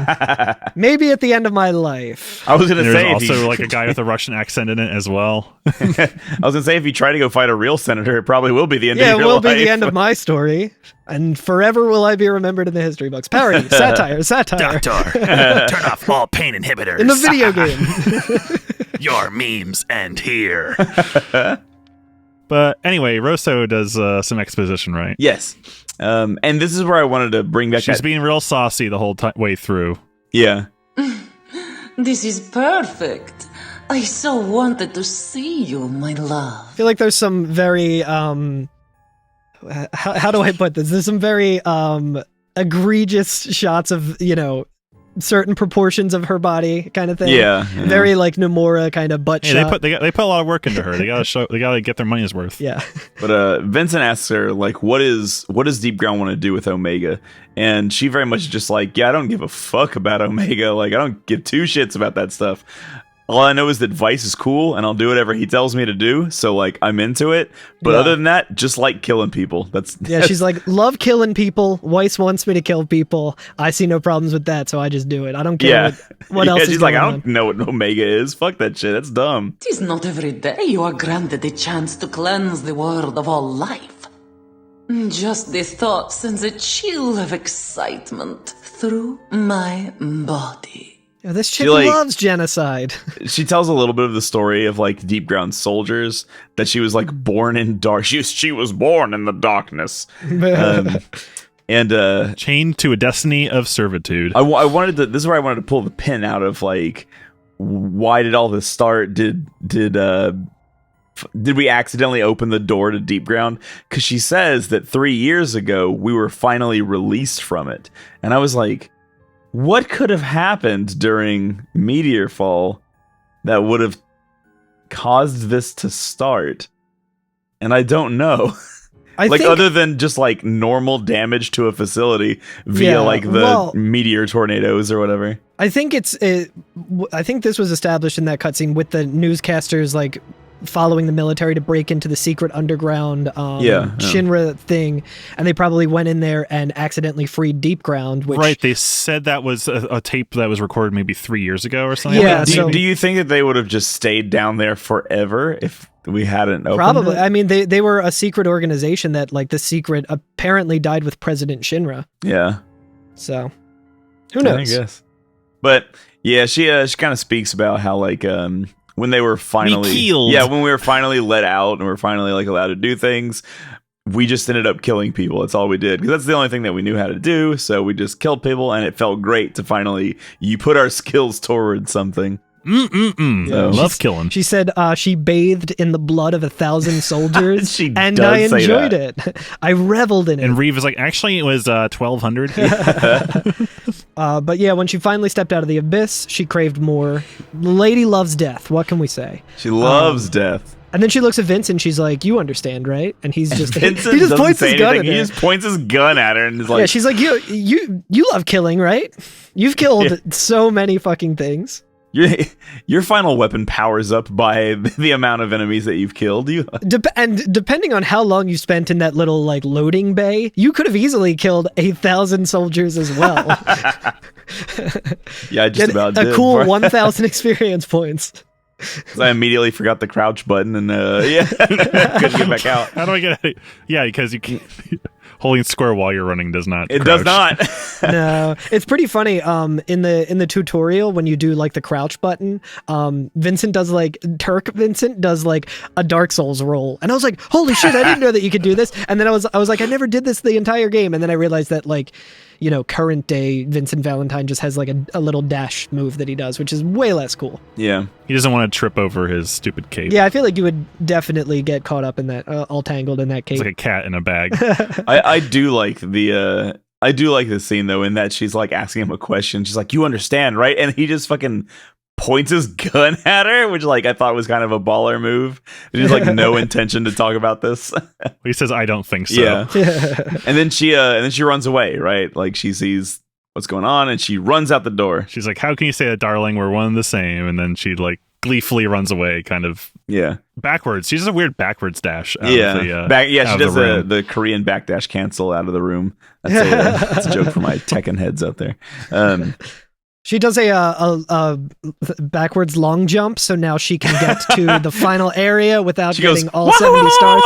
Maybe at the end of my life. I was going to say there's also like a guy with a Russian accent in it as well. I was going to say if you try to go fight a real senator, it probably will be the end of your life. Yeah, it will be the end of my story. And forever will I be remembered in the history books. Parody, satire. Doctor, turn off all pain inhibitors. In the video game. Your memes end here. But anyway, Rosso does some exposition, right? Yes. And this is where I wanted to bring back... She's being real saucy the whole way through. Yeah. This is perfect. I so wanted to see you, my love. I feel like there's some very... how do I put this? There's some very egregious shots of, certain proportions of her body kind of thing. Yeah. Very like Nomura kind of butt shot. They put a lot of work into her. They gotta get their money's worth. Yeah. But Vincent asks her, like, what does Deep Ground want to do with Omega? And she very much just like, yeah, I don't give a fuck about Omega. Like, I don't give two shits about that stuff. All I know is that Vice is cool, and I'll do whatever he tells me to do. So, like, I'm into it. But other than that, just like killing people. She's like, love killing people. Weiss wants me to kill people. I see no problems with that, so I just do it. I don't care what else is she's going like, on. I don't know what Omega is. Fuck that shit. That's dumb. It is not every day you are granted a chance to cleanse the world of all life. Just the thought sends a chill of excitement through my body. Yeah, this chick She, like- loves genocide. She tells a little bit of the story of like deep ground soldiers, that she was like born in dark. She was born in the darkness. And Chained to a destiny of servitude. I wanted to. This is where I wanted to pull the pin out of like, why did all this start? Did we accidentally open the door to deep ground? Because she says that 3 years ago we were finally released from it, and I was like, what could have happened during Meteor Fall that would have caused this to start? And I don't know. I think, other than just like normal damage to a facility via meteor tornadoes or whatever. I think I think this was established in that cutscene with the newscasters like following the military to break into the secret underground Shinra thing, and they probably went in there and accidentally freed deep ground. Which, right, they said that was a tape that was recorded maybe 3 years ago or something. Yeah. Do you think that they would have just stayed down there forever if we hadn't opened probably it? I mean, they were a secret organization that like the secret apparently died with President Shinra. Yeah. So who knows? I guess. But yeah, she kind of speaks about how like when they were finally when we were finally let out and we were finally like allowed to do things, we just ended up killing people. That's all we did, because that's the only thing that we knew how to do. So we just killed people, and it felt great to finally put our skills toward something. So, love killing. She said she bathed in the blood of 1,000 soldiers, and does I enjoyed say it. I reveled in it. And Reeve was like, actually, it was 1,200. But yeah, when she finally stepped out of the abyss, she craved more. The lady loves death. What can we say? She loves death. And then she looks at Vince and she's like, "You understand, right?" And he's just Vincent he just doesn't points say his gun anything. at He her. just points his gun at her and is like, Yeah, she's like, "You love killing, right? You've killed so many fucking things." Your final weapon powers up by the amount of enemies that you've killed. And depending on how long you spent in that little like loading bay, you could have easily killed 1,000 soldiers as well. Yeah, I just about did. A cool 1,000 experience points. I immediately forgot the crouch button and couldn't get back out. How do I get it? Yeah, because you can't. Holding square while you're running does not. It crouch. does not. No, it's pretty funny. In the tutorial, when you do like the crouch button, Vincent does like a Dark Souls roll, and I was like, "Holy shit! I didn't know that you could do this." And then I was like, "I never did this the entire game," and then I realized that like, current day Vincent Valentine just has like a little dash move that he does, which is way less cool. Yeah, he doesn't want to trip over his stupid cape. Yeah, I feel like you would definitely get caught up in that, all tangled in that cape. It's like a cat in a bag. I do like the scene though, in that she's like asking him a question. She's like, "You understand, right?" And he just fucking points his gun at her, which like I thought was kind of a baller move. There's like no intention to talk about this. He says, "I don't think so." Yeah. and then she runs away, right? Like she sees what's going on and she runs out the door. She's like, "How can you say that, darling? We're one and the same." And then she like gleefully runs away, kind of backwards. She does a weird backwards dash. Out of the, she does the Korean backdash cancel out of the room. That's a joke for my Tekken heads out there. She does a backwards long jump, so now she can get to the final area without getting all 70 stars.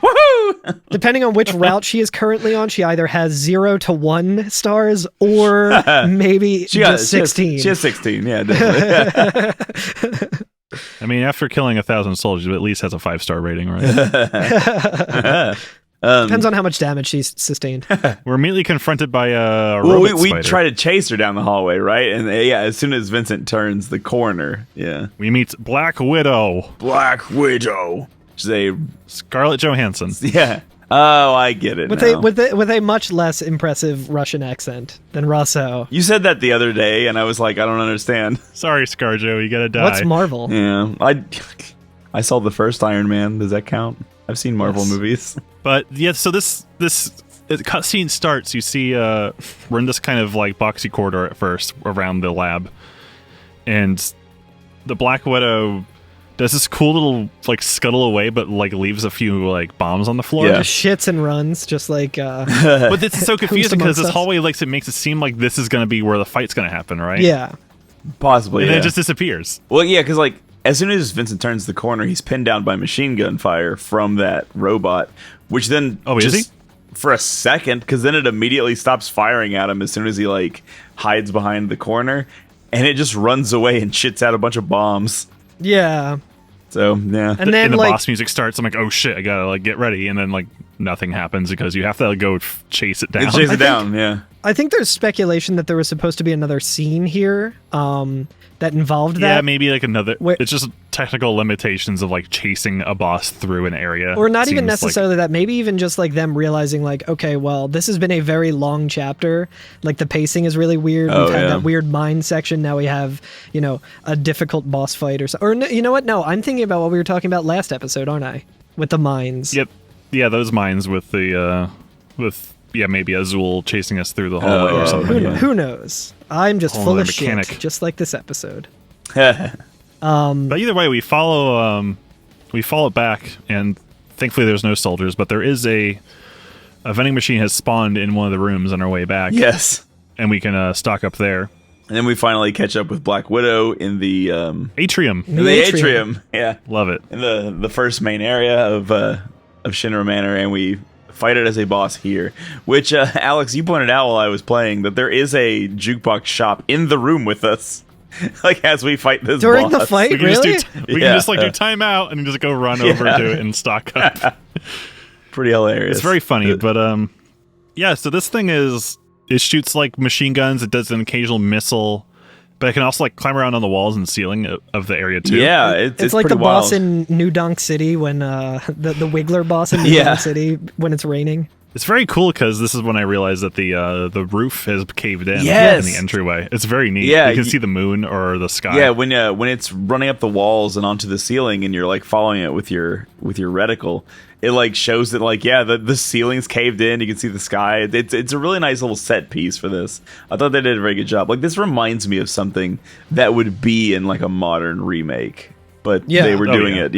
Woohoo! Depending on which route she is currently on, she either has 0 to 1 stars or maybe just 16. She has 16, yeah, definitely. I mean, after killing 1,000 soldiers, it at least has a 5-star rating, right? Depends on how much damage she's sustained. We're immediately confronted by a robot we spider. try to chase her down the hallway, right? And as soon as Vincent turns the corner, we meet Black Widow. She's a Scarlett Johansson. Yeah. Oh, I get it. With a much less impressive Russian accent than Rosso. You said that the other day, and I was like, I don't understand. Sorry, ScarJo, you gotta die. What's Marvel? Yeah, I saw the first Iron Man. Does that count? I've seen Marvel movies. But yeah, so this cutscene starts. You see, we're in this kind of like boxy corridor at first around the lab, and the Black Widow does this cool little like scuttle away, but like leaves a few like bombs on the floor. Yeah, just shits and runs, just like. But it's so confusing because this hallway it makes it seem like this is going to be where the fight's going to happen, right? Yeah, possibly. And then it just disappears. Well, yeah, because like as soon as Vincent turns the corner, he's pinned down by machine gun fire from that robot, which then is he? For a second, because then it immediately stops firing at him as soon as he like hides behind the corner. and it just runs away and shits out a bunch of bombs. Yeah. So yeah, and then the like boss music starts. I'm like, oh shit, I gotta like get ready, and then like nothing happens because you have to like, go chase it down. Chase it down. Yeah. I think there's speculation that there was supposed to be another scene here that involved that. Yeah, maybe like another. It's just technical limitations of like chasing a boss through an area, or not even necessarily that. Maybe even just like them realizing like, okay, well, this has been a very long chapter. Like the pacing is really weird. We've had that weird mine section. Now we have a difficult boss fight or so. Or you know what? No, I'm thinking about what we were talking about last episode, aren't I? With the mines. Yep. Yeah, those mines with the maybe Azul chasing us through the hallway or something. Who knows? I'm just full of mechanic. shit, just like this episode. But either way, we follow it back, and thankfully there's no soldiers, but there is a vending machine has spawned in one of the rooms on our way back. Yes. And we can stock up there. And then we finally catch up with Black Widow in the atrium. In the atrium. Yeah. Love it. In the first main area of Shinra Manor, and we fight it as a boss here, which Alex, you pointed out while I was playing that there is a jukebox shop in the room with us. Like as we fight this during boss. the fight, we can really? We can just like do timeout and just go run over to it and stock up. Pretty hilarious. It's very funny, but so this thing it shoots like machine guns. It does an occasional missile, but it can also like climb around on the walls and ceiling of the area too. Yeah, it's like the wild. boss in New Donk City when the Wiggler boss in New Donk City when it's raining. It's very cool because this is when I realized that the roof has caved in in the entryway. It's very neat. Yeah, you can see the moon or the sky. Yeah, when it's running up the walls and onto the ceiling, and you're like following it with your reticle, it like shows that like the ceiling's caved in. You can see the sky. It's a really nice little set piece for this. I thought they did a very good job. Like this reminds me of something that would be in like a modern remake, but they were doing it,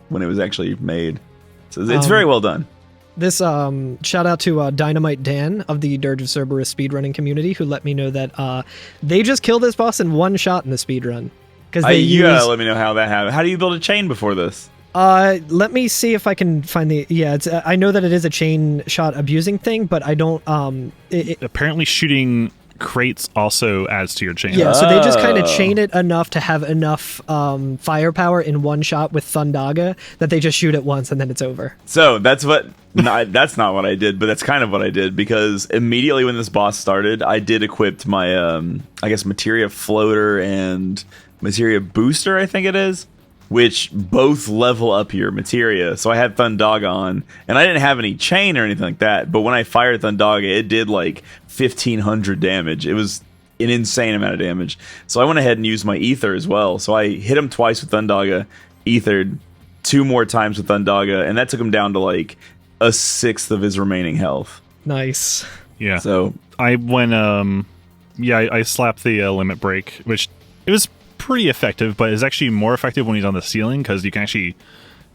when it was actually made. So it's very well done. This shout out to Dynamite Dan of the Dirge of Cerberus speedrunning community, who let me know that they just killed this boss in one shot in the speedrun. You gotta let me know how that happened. How do you build a chain before this? Let me see if I can find the. Yeah, it's. I know that it is a chain shot abusing thing, but I don't. Apparently, shooting crates also adds to your chain. Yeah, so they just kind of chain it enough to have enough firepower in one shot with Thundaga that they just shoot it once and then it's over. So that's that's not what I did, but that's kind of what I did, because immediately when this boss started, I did equip my materia floater and materia booster, I think it is, which both level up your materia. So I had Thundaga on, and I didn't have any chain or anything like that, but when I fired Thundaga, it did like 1,500 damage. It was an insane amount of damage. So I went ahead and used my ether as well. So I hit him twice with Thundaga, ethered 2 more times with Thundaga, and that took him down to like a 1/6 of his remaining health. Nice. Yeah. So I went I slapped the limit break, which it was pretty effective, but it's actually more effective when he's on the ceiling, because you can actually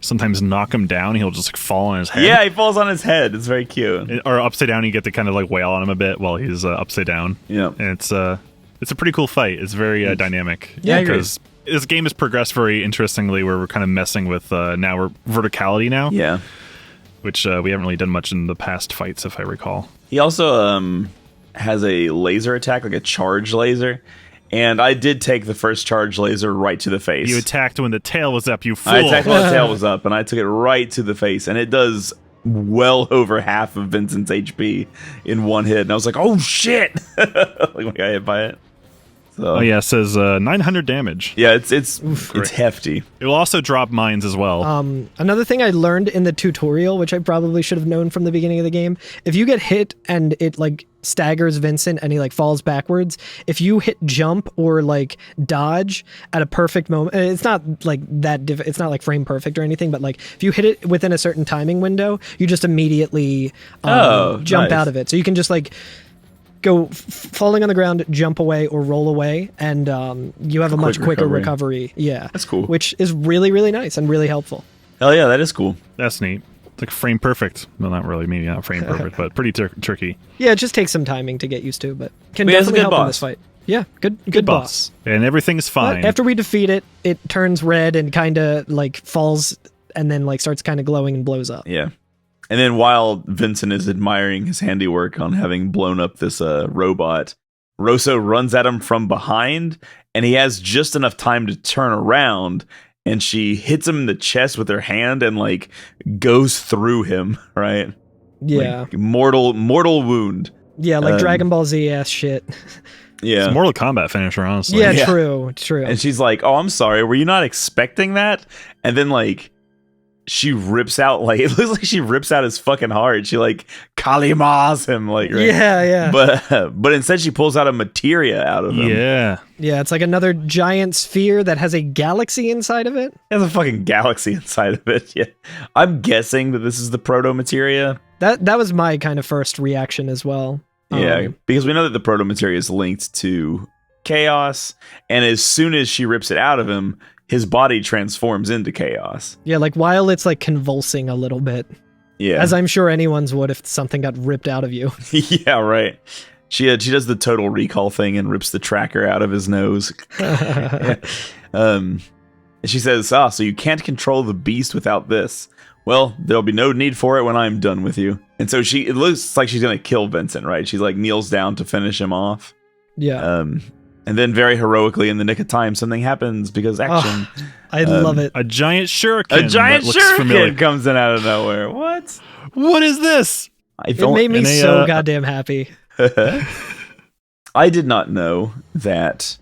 sometimes knock him down. He'll just like fall on his head. Yeah, he falls on his head. It's very cute. Or upside down, you get to kind of like wail on him a bit while he's upside down. Yeah, and it's a pretty cool fight. It's very dynamic. Yeah, because this game has progressed very interestingly, where we're kind of messing with now we're verticality now. Yeah, which we haven't really done much in the past fights, if I recall. He also has a laser attack, like a charge laser. And I did take the first charge laser right to the face. You attacked when the tail was up, you fool. I attacked when the tail was up, and I took it right to the face. And it does well over half of Vincent's HP in one hit. And I was like, oh, shit! Like, when I got hit by it. So, it says 900 damage. Yeah, it's hefty. It will also drop mines as well. Another thing I learned in the tutorial, which I probably should have known from the beginning of the game, if you get hit and it like staggers Vincent and he like falls backwards, if you hit jump or like dodge at a perfect moment, it's not like it's not like frame perfect or anything, but like if you hit it within a certain timing window, you just immediately jump out of it. So you can just like go falling on the ground, jump away, or roll away, and you have a much quicker recovery. Yeah, that's cool. Which is really, really nice and really helpful. Hell yeah, that is cool. That's neat. It's like frame perfect. Well, not really, maybe not frame perfect, but pretty tricky. Yeah, it just takes some timing to get used to, but can definitely help in this fight. Yeah, good boss. And everything's fine. But after we defeat it, it turns red and kind of like falls, and then like starts kind of glowing and blows up. Yeah. And then while Vincent is admiring his handiwork on having blown up this robot, Rosso runs at him from behind, and he has just enough time to turn around, and she hits him in the chest with her hand and like goes through him, right? Yeah. Like, mortal wound. Yeah, like Dragon Ball Z ass shit. Yeah. It's a Mortal Kombat finisher, honestly. Yeah, true. And she's like, "Oh, I'm sorry. Were you not expecting that?" And then like she rips out, like, it looks like she rips out his fucking heart. She like Kalimas him, like, right? Yeah. But instead she pulls out a materia out of him. Yeah. Yeah, it's like another giant sphere that has a galaxy inside of it. It has a fucking galaxy inside of it. Yeah. I'm guessing that this is the proto materia. That was my kind of first reaction as well. Yeah, because we know that the proto materia is linked to chaos, and as soon as she rips it out of him, his body transforms into chaos. Yeah, like while it's like convulsing a little bit. Yeah. As I'm sure anyone's would if something got ripped out of you. Yeah, right. She does the Total Recall thing and rips the tracker out of his nose. And she says, so you can't control the beast without this. Well, there'll be no need for it when I'm done with you. And so it looks like she's going to kill Vincent, right? She like kneels down to finish him off. Yeah. And then very heroically in the nick of time, something happens because action. Oh, I love it. A giant shuriken. A giant shuriken shuriken comes in out of nowhere. What? What is this? It made me so goddamn happy. I did not know that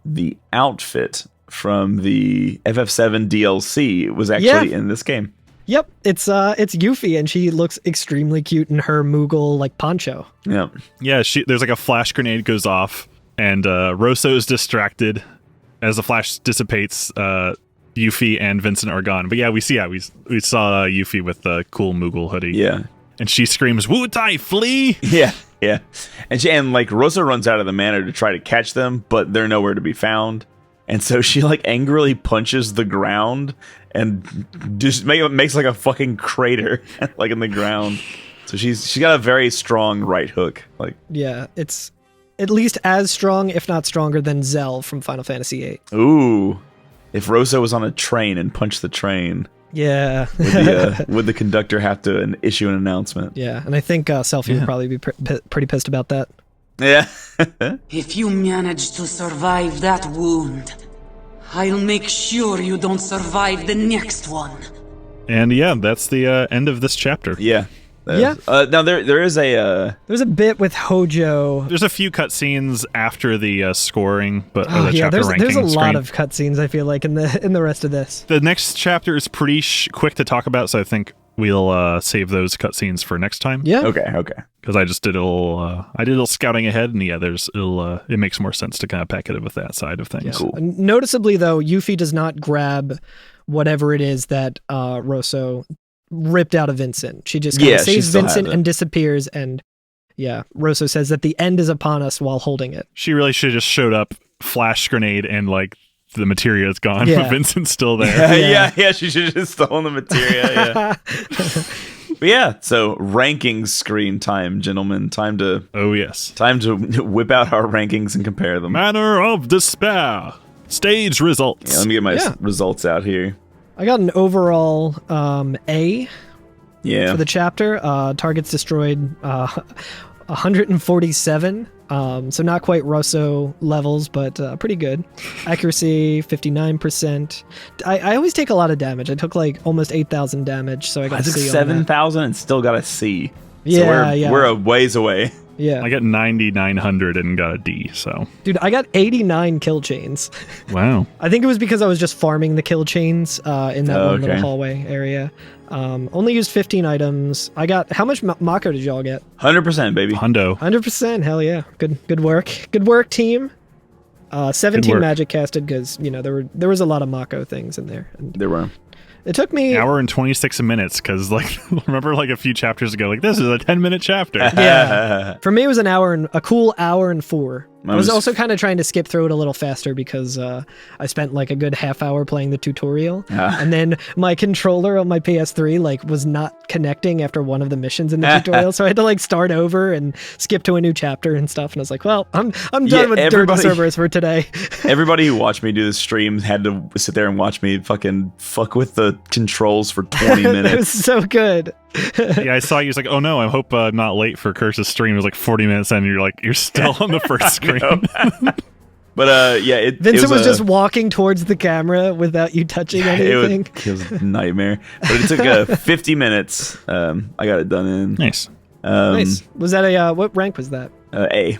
the outfit from the FF7 DLC was actually in this game. Yep, it's Yuffie, and she looks extremely cute in her Moogle like poncho. Yeah, yeah. There's like a flash grenade goes off, and Rosso is distracted as the flash dissipates. Yuffie and Vincent are gone, but yeah, we saw Yuffie with the cool Moogle hoodie. Yeah, and she screams, "Wu Tai, flee!" Yeah, and like Rosso runs out of the manor to try to catch them, but they're nowhere to be found. And so she like angrily punches the ground and just makes like a fucking crater like in the ground. So she's got a very strong right hook. Like, yeah, it's at least as strong, if not stronger, than Zell from Final Fantasy VIII. Ooh, if Rosso was on a train and punched the train, yeah, would the conductor have to issue an announcement? Yeah, and I think Selphie would probably be pretty pissed about that. Yeah. If you manage to survive that wound, I'll make sure you don't survive the next one. And yeah, that's the end of this chapter. Yeah. Yeah. Now there is there's a bit with Hojo. There's a few cutscenes after the scoring, but there's a lot of cutscenes. I feel like in the rest of this. The next chapter is pretty quick to talk about, so I think we'll save those cutscenes for next time. Yeah. Okay. Because I just did a little scouting ahead, and yeah, it makes more sense to kind of pack it with that side of things. Yeah. Cool. Noticeably, though, Yuffie does not grab whatever it is that Rosso ripped out of Vincent. She just kind of saves Vincent and disappears. And yeah, Rosso says that the end is upon us while holding it. She really should have just showed up, flash grenade, and like the materia is gone, but Vincent's still there. Yeah. She should have just stolen the materia. Yeah. But yeah, so rankings screen time, gentlemen. Time to whip out our rankings and compare them. Manor of Despair. Stage results. Yeah, let me get my results out here. I got an overall A. Yeah. For the chapter, targets destroyed 147. So not quite Rosso levels, but pretty good. Accuracy 59%. I always take a lot of damage. I took like almost 8,000 damage, so I got 7,000 and still got a C. Yeah, so we're a ways away. Yeah, I got 9,900 and got a D. So, dude, I got 89 kill chains. Wow. I think it was because I was just farming the kill chains in that one little hallway area. Only used 15 items. I got how much Mako did y'all get? 100%, baby. 100%. Hell yeah. Good work, team. 17 magic casted because there was a lot of Mako things in there. And there were. It took me an hour and 26 minutes because, like, remember, like a few chapters ago, like this is a 10-minute chapter. Yeah, for me it was a cool hour and 4. I was also kind of trying to skip through it a little faster because I spent like a good half hour playing the tutorial, and then my controller on my PS3 like was not connecting after one of the missions in the tutorial, so I had to like start over and skip to a new chapter and stuff. And I was like, well, I'm done with Dirge of Cerberus for today. Everybody who watched me do this stream had to sit there and watch me fuck with the controls for 20 minutes. It was so good. Yeah, I saw you. Was like, oh no, I hope I'm not late for Curse's stream. It was like 40 minutes in, and you're still on the first screen. But yeah, Vincent was just walking towards the camera without you touching anything. It was a nightmare. But it took 50 minutes. I got it done in. Nice. Nice. Was that what rank was that? A.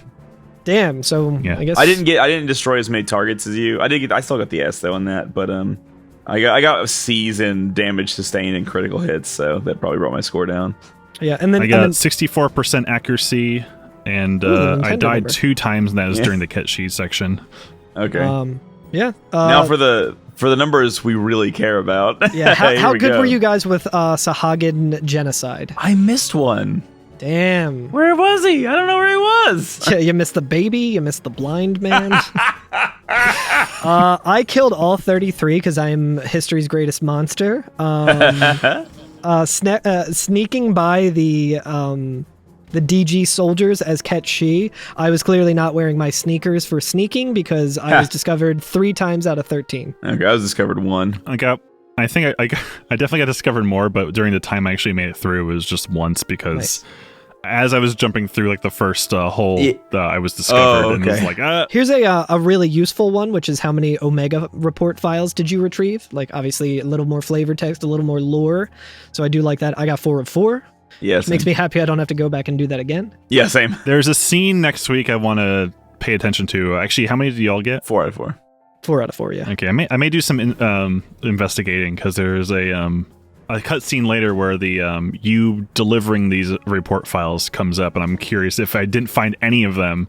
Damn. So Yeah. I guess I didn't destroy as many targets as you. I still got the S though on that, but I got C's in damage sustained and critical hits, so that probably brought my score down. Yeah, and then I got 64% accuracy, and I died number. 2 times, and that was during the Ket Shi section. Okay. Yeah. Now for the numbers we really care about. Yeah. How Here we good go. were you guys with Sahagin genocide? I missed one. Damn. Where was he? I don't know where he was. Yeah, you missed the baby. You missed the blind man. I killed all 33 because I'm history's greatest monster. Sneaking by the DG soldiers as Ket Shi. I was clearly not wearing my sneakers for sneaking because I was discovered 3 times out of 13. Okay, I was discovered 1. I definitely got discovered more, but during the time I actually made it through, it was just once because as I was jumping through like the first hole, I was discovered and was like, Here's a really useful one, which is how many Omega report files did you retrieve? Like, obviously, a little more flavor text, a little more lore. So I do like that. I got 4 of 4. Yeah, which makes me happy I don't have to go back and do that again. Yeah, same. There's a scene next week I want to pay attention to. Actually, how many did y'all get? 4 out of 4. 4 out of 4, yeah. Okay, I may do some investigating because there's a cutscene later where the you delivering these report files comes up, and I'm curious if I didn't find any of them.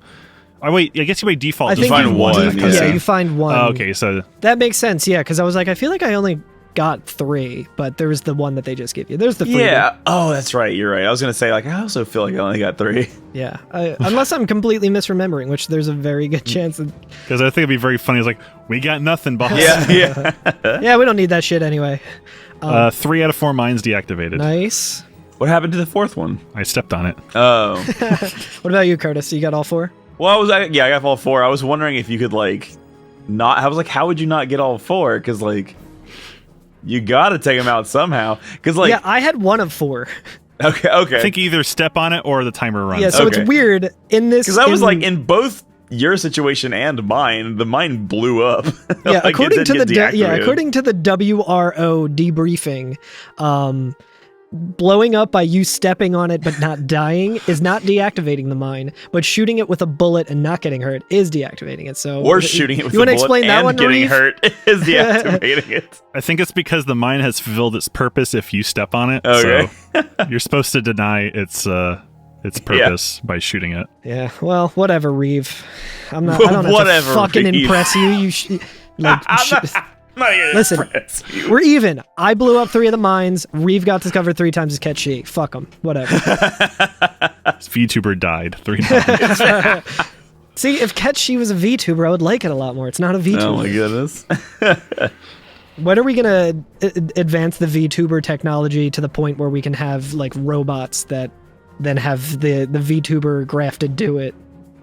Oh wait, I guess you by default just find one. Yeah, you find one. Oh, okay, so that makes sense. Yeah, because I was like, I feel like I only got 3, but there was the one that they just give you. There's the freebie. Yeah. Oh, that's right. You're right. I was gonna say like I also feel like I only got 3. Yeah. Unless I'm completely misremembering, which there's a very good chance. Because I think it'd be very funny. It's like we got nothing, boss. Yeah. Yeah, we don't need that shit anyway. 3 out of 4 mines deactivated. Nice. What happened to the 4th one? I stepped on it. Oh. What about you, Curtis? You got all 4? Well, I got all 4. I was wondering if you could like not. I was like, how would you not get all 4? Because like, you gotta take them out somehow. Because like, yeah, I had 1 of 4. Okay. I think either step on it or the timer runs. Yeah, so it's weird in this. Because I was like, in both your situation and mine, the mine blew up. Yeah, like, according to according the WRO debriefing, blowing up by you stepping on it but not dying is not deactivating the mine, but shooting it with a bullet and not getting hurt is deactivating it. So or shooting it with you a want to bullet explain that and one, getting Reeve? hurt is deactivating it. I think it's because the mine has fulfilled its purpose if you step on it. Okay. So you're supposed to deny its purpose by shooting it. Yeah. Well, whatever, Reeve. I don't have to fucking Reeve. impress you. You listen, impress you. we're even. I blew up 3 of the mines. Reeve got discovered 3 times as Ket Shi. Fuck him. Whatever. This VTuber died 3 times. See, if Ket Shi was a VTuber, I would like it a lot more. It's not a VTuber. Oh my goodness. When are we gonna advance the VTuber technology to the point where we can have like robots that then have the VTuber grafted to it,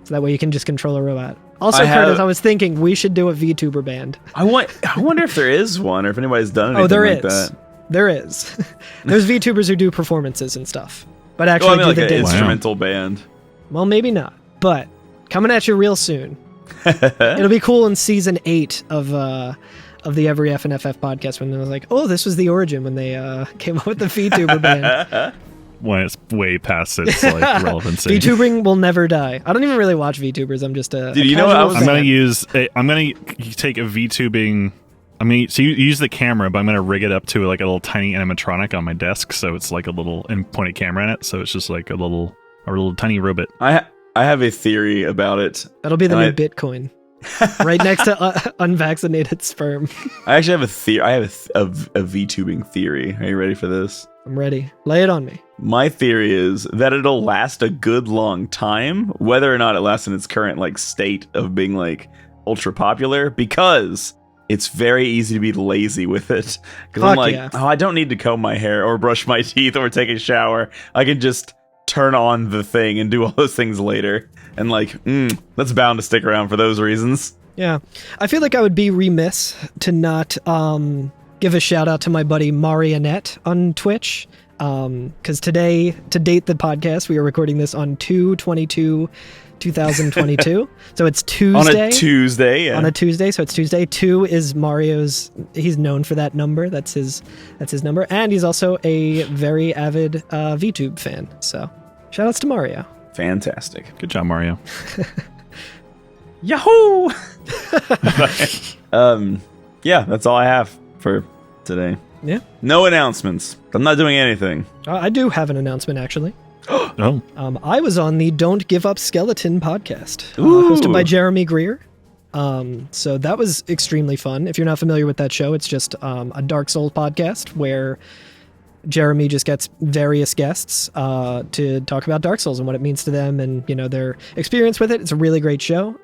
so that way you can just control a robot? Also, Curtis, I was thinking we should do a VTuber band. I wonder if there is one, or if anybody's done anything there like is. that. There is. There's VTubers who do performances and stuff, but actually do like the an dance. instrumental band. Well, maybe not, but coming at you real soon. It'll be cool in season 8 of the Every F and FF podcast when they was like, oh, this was the origin when they came up with the VTuber band. When it's way past its like relevancy. VTubing will never die. I don't even really watch VTubers. I'm just a. Dude, you know what? I'm gonna take a VTubing. I mean, so you use the camera, but I'm gonna rig it up to like a little tiny animatronic on my desk, so it's like a little and point a camera in it, so it's just like a little tiny robot. I have a theory about it. That'll be the new Bitcoin. Right next to unvaccinated sperm. I actually have a theory. I have a VTubing theory. Are you ready for this? I'm ready. Lay it on me. My theory is that it'll last a good long time, whether or not it lasts in its current like state of being like ultra popular, because it's very easy to be lazy with it. Because I'm like, oh, I don't need to comb my hair or brush my teeth or take a shower. I can just turn on the thing and do all those things later. And like, that's bound to stick around for those reasons. Yeah. I feel like I would be remiss to not give a shout out to my buddy Marionette on Twitch. Because today, to date the podcast, we are recording this on 2/22/2022. So it's Tuesday. On a Tuesday, yeah. On a Tuesday, so it's Tuesday. 2 is Mario's. He's known for that number. That's his number. And he's also a very avid VTube fan. So shout outs to Mario. Fantastic. Good job, Mario. Yahoo! Yeah, that's all I have for today. Yeah. No announcements. I'm not doing anything. I do have an announcement, actually. Oh. I was on the Don't Give Up Skeleton podcast, Ooh. hosted by Jeremy Greer. So that was extremely fun. If you're not familiar with that show, it's just a Dark Souls podcast where Jeremy just gets various guests to talk about Dark Souls and what it means to them and, you know, their experience with it. It's a really great show.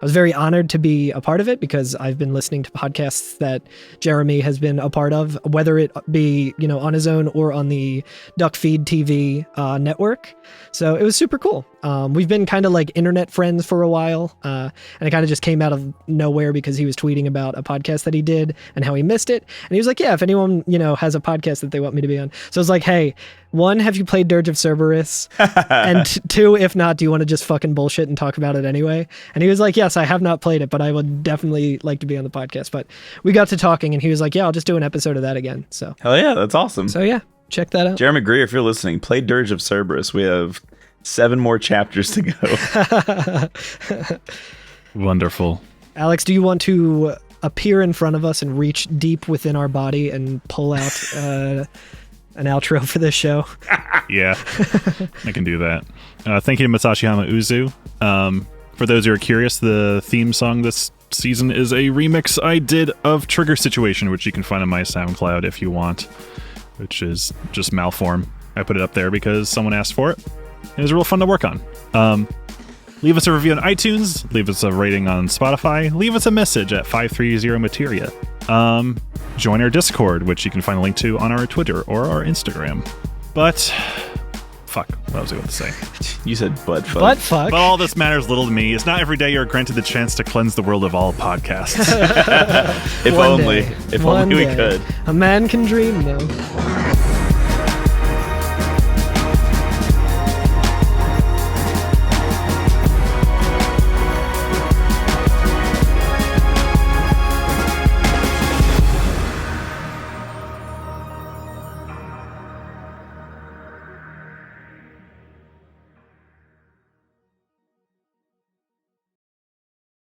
I was very honored to be a part of it because I've been listening to podcasts that Jeremy has been a part of, whether it be, you know, on his own or on the Duckfeed TV network. So it was super cool. We've been kind of like internet friends for a while, and it kind of just came out of nowhere because he was tweeting about a podcast that he did and how he missed it. And he was like, yeah, if anyone, you know, has a podcast that they want me to be on. So I was like, hey, 1, have you played Dirge of Cerberus? And 2, if not, do you want to just fucking bullshit and talk about it anyway? And he was like, yes, I have not played it, but I would definitely like to be on the podcast. But we got to talking and he was like, yeah, I'll just do an episode of that again. So Hell yeah, that's awesome. So yeah, check that out. Jeremy Greer, if you're listening, play Dirge of Cerberus. We have 7 more chapters to go. Wonderful. Alex, do you want to appear in front of us and reach deep within our body and pull out an outro for this show? Yeah, I can do that. Thank you to Masashihama Uzu. For those who are curious, the theme song this season is a remix I did of Trigger Situation, which you can find on my SoundCloud if you want, which is just Malform. I put it up there because someone asked for it. It was real fun to work on. Leave us a review on iTunes, leave us a rating on Spotify, leave us a message at 530materia. Join our Discord, which you can find a link to on our Twitter or our Instagram. But, fuck, what was I going to say? You said butt fuck. Butt fuck. But all this matters little to me. It's not every day you're granted the chance to cleanse the world of all podcasts. If One only. day. If One only we day. could. A man can dream, though.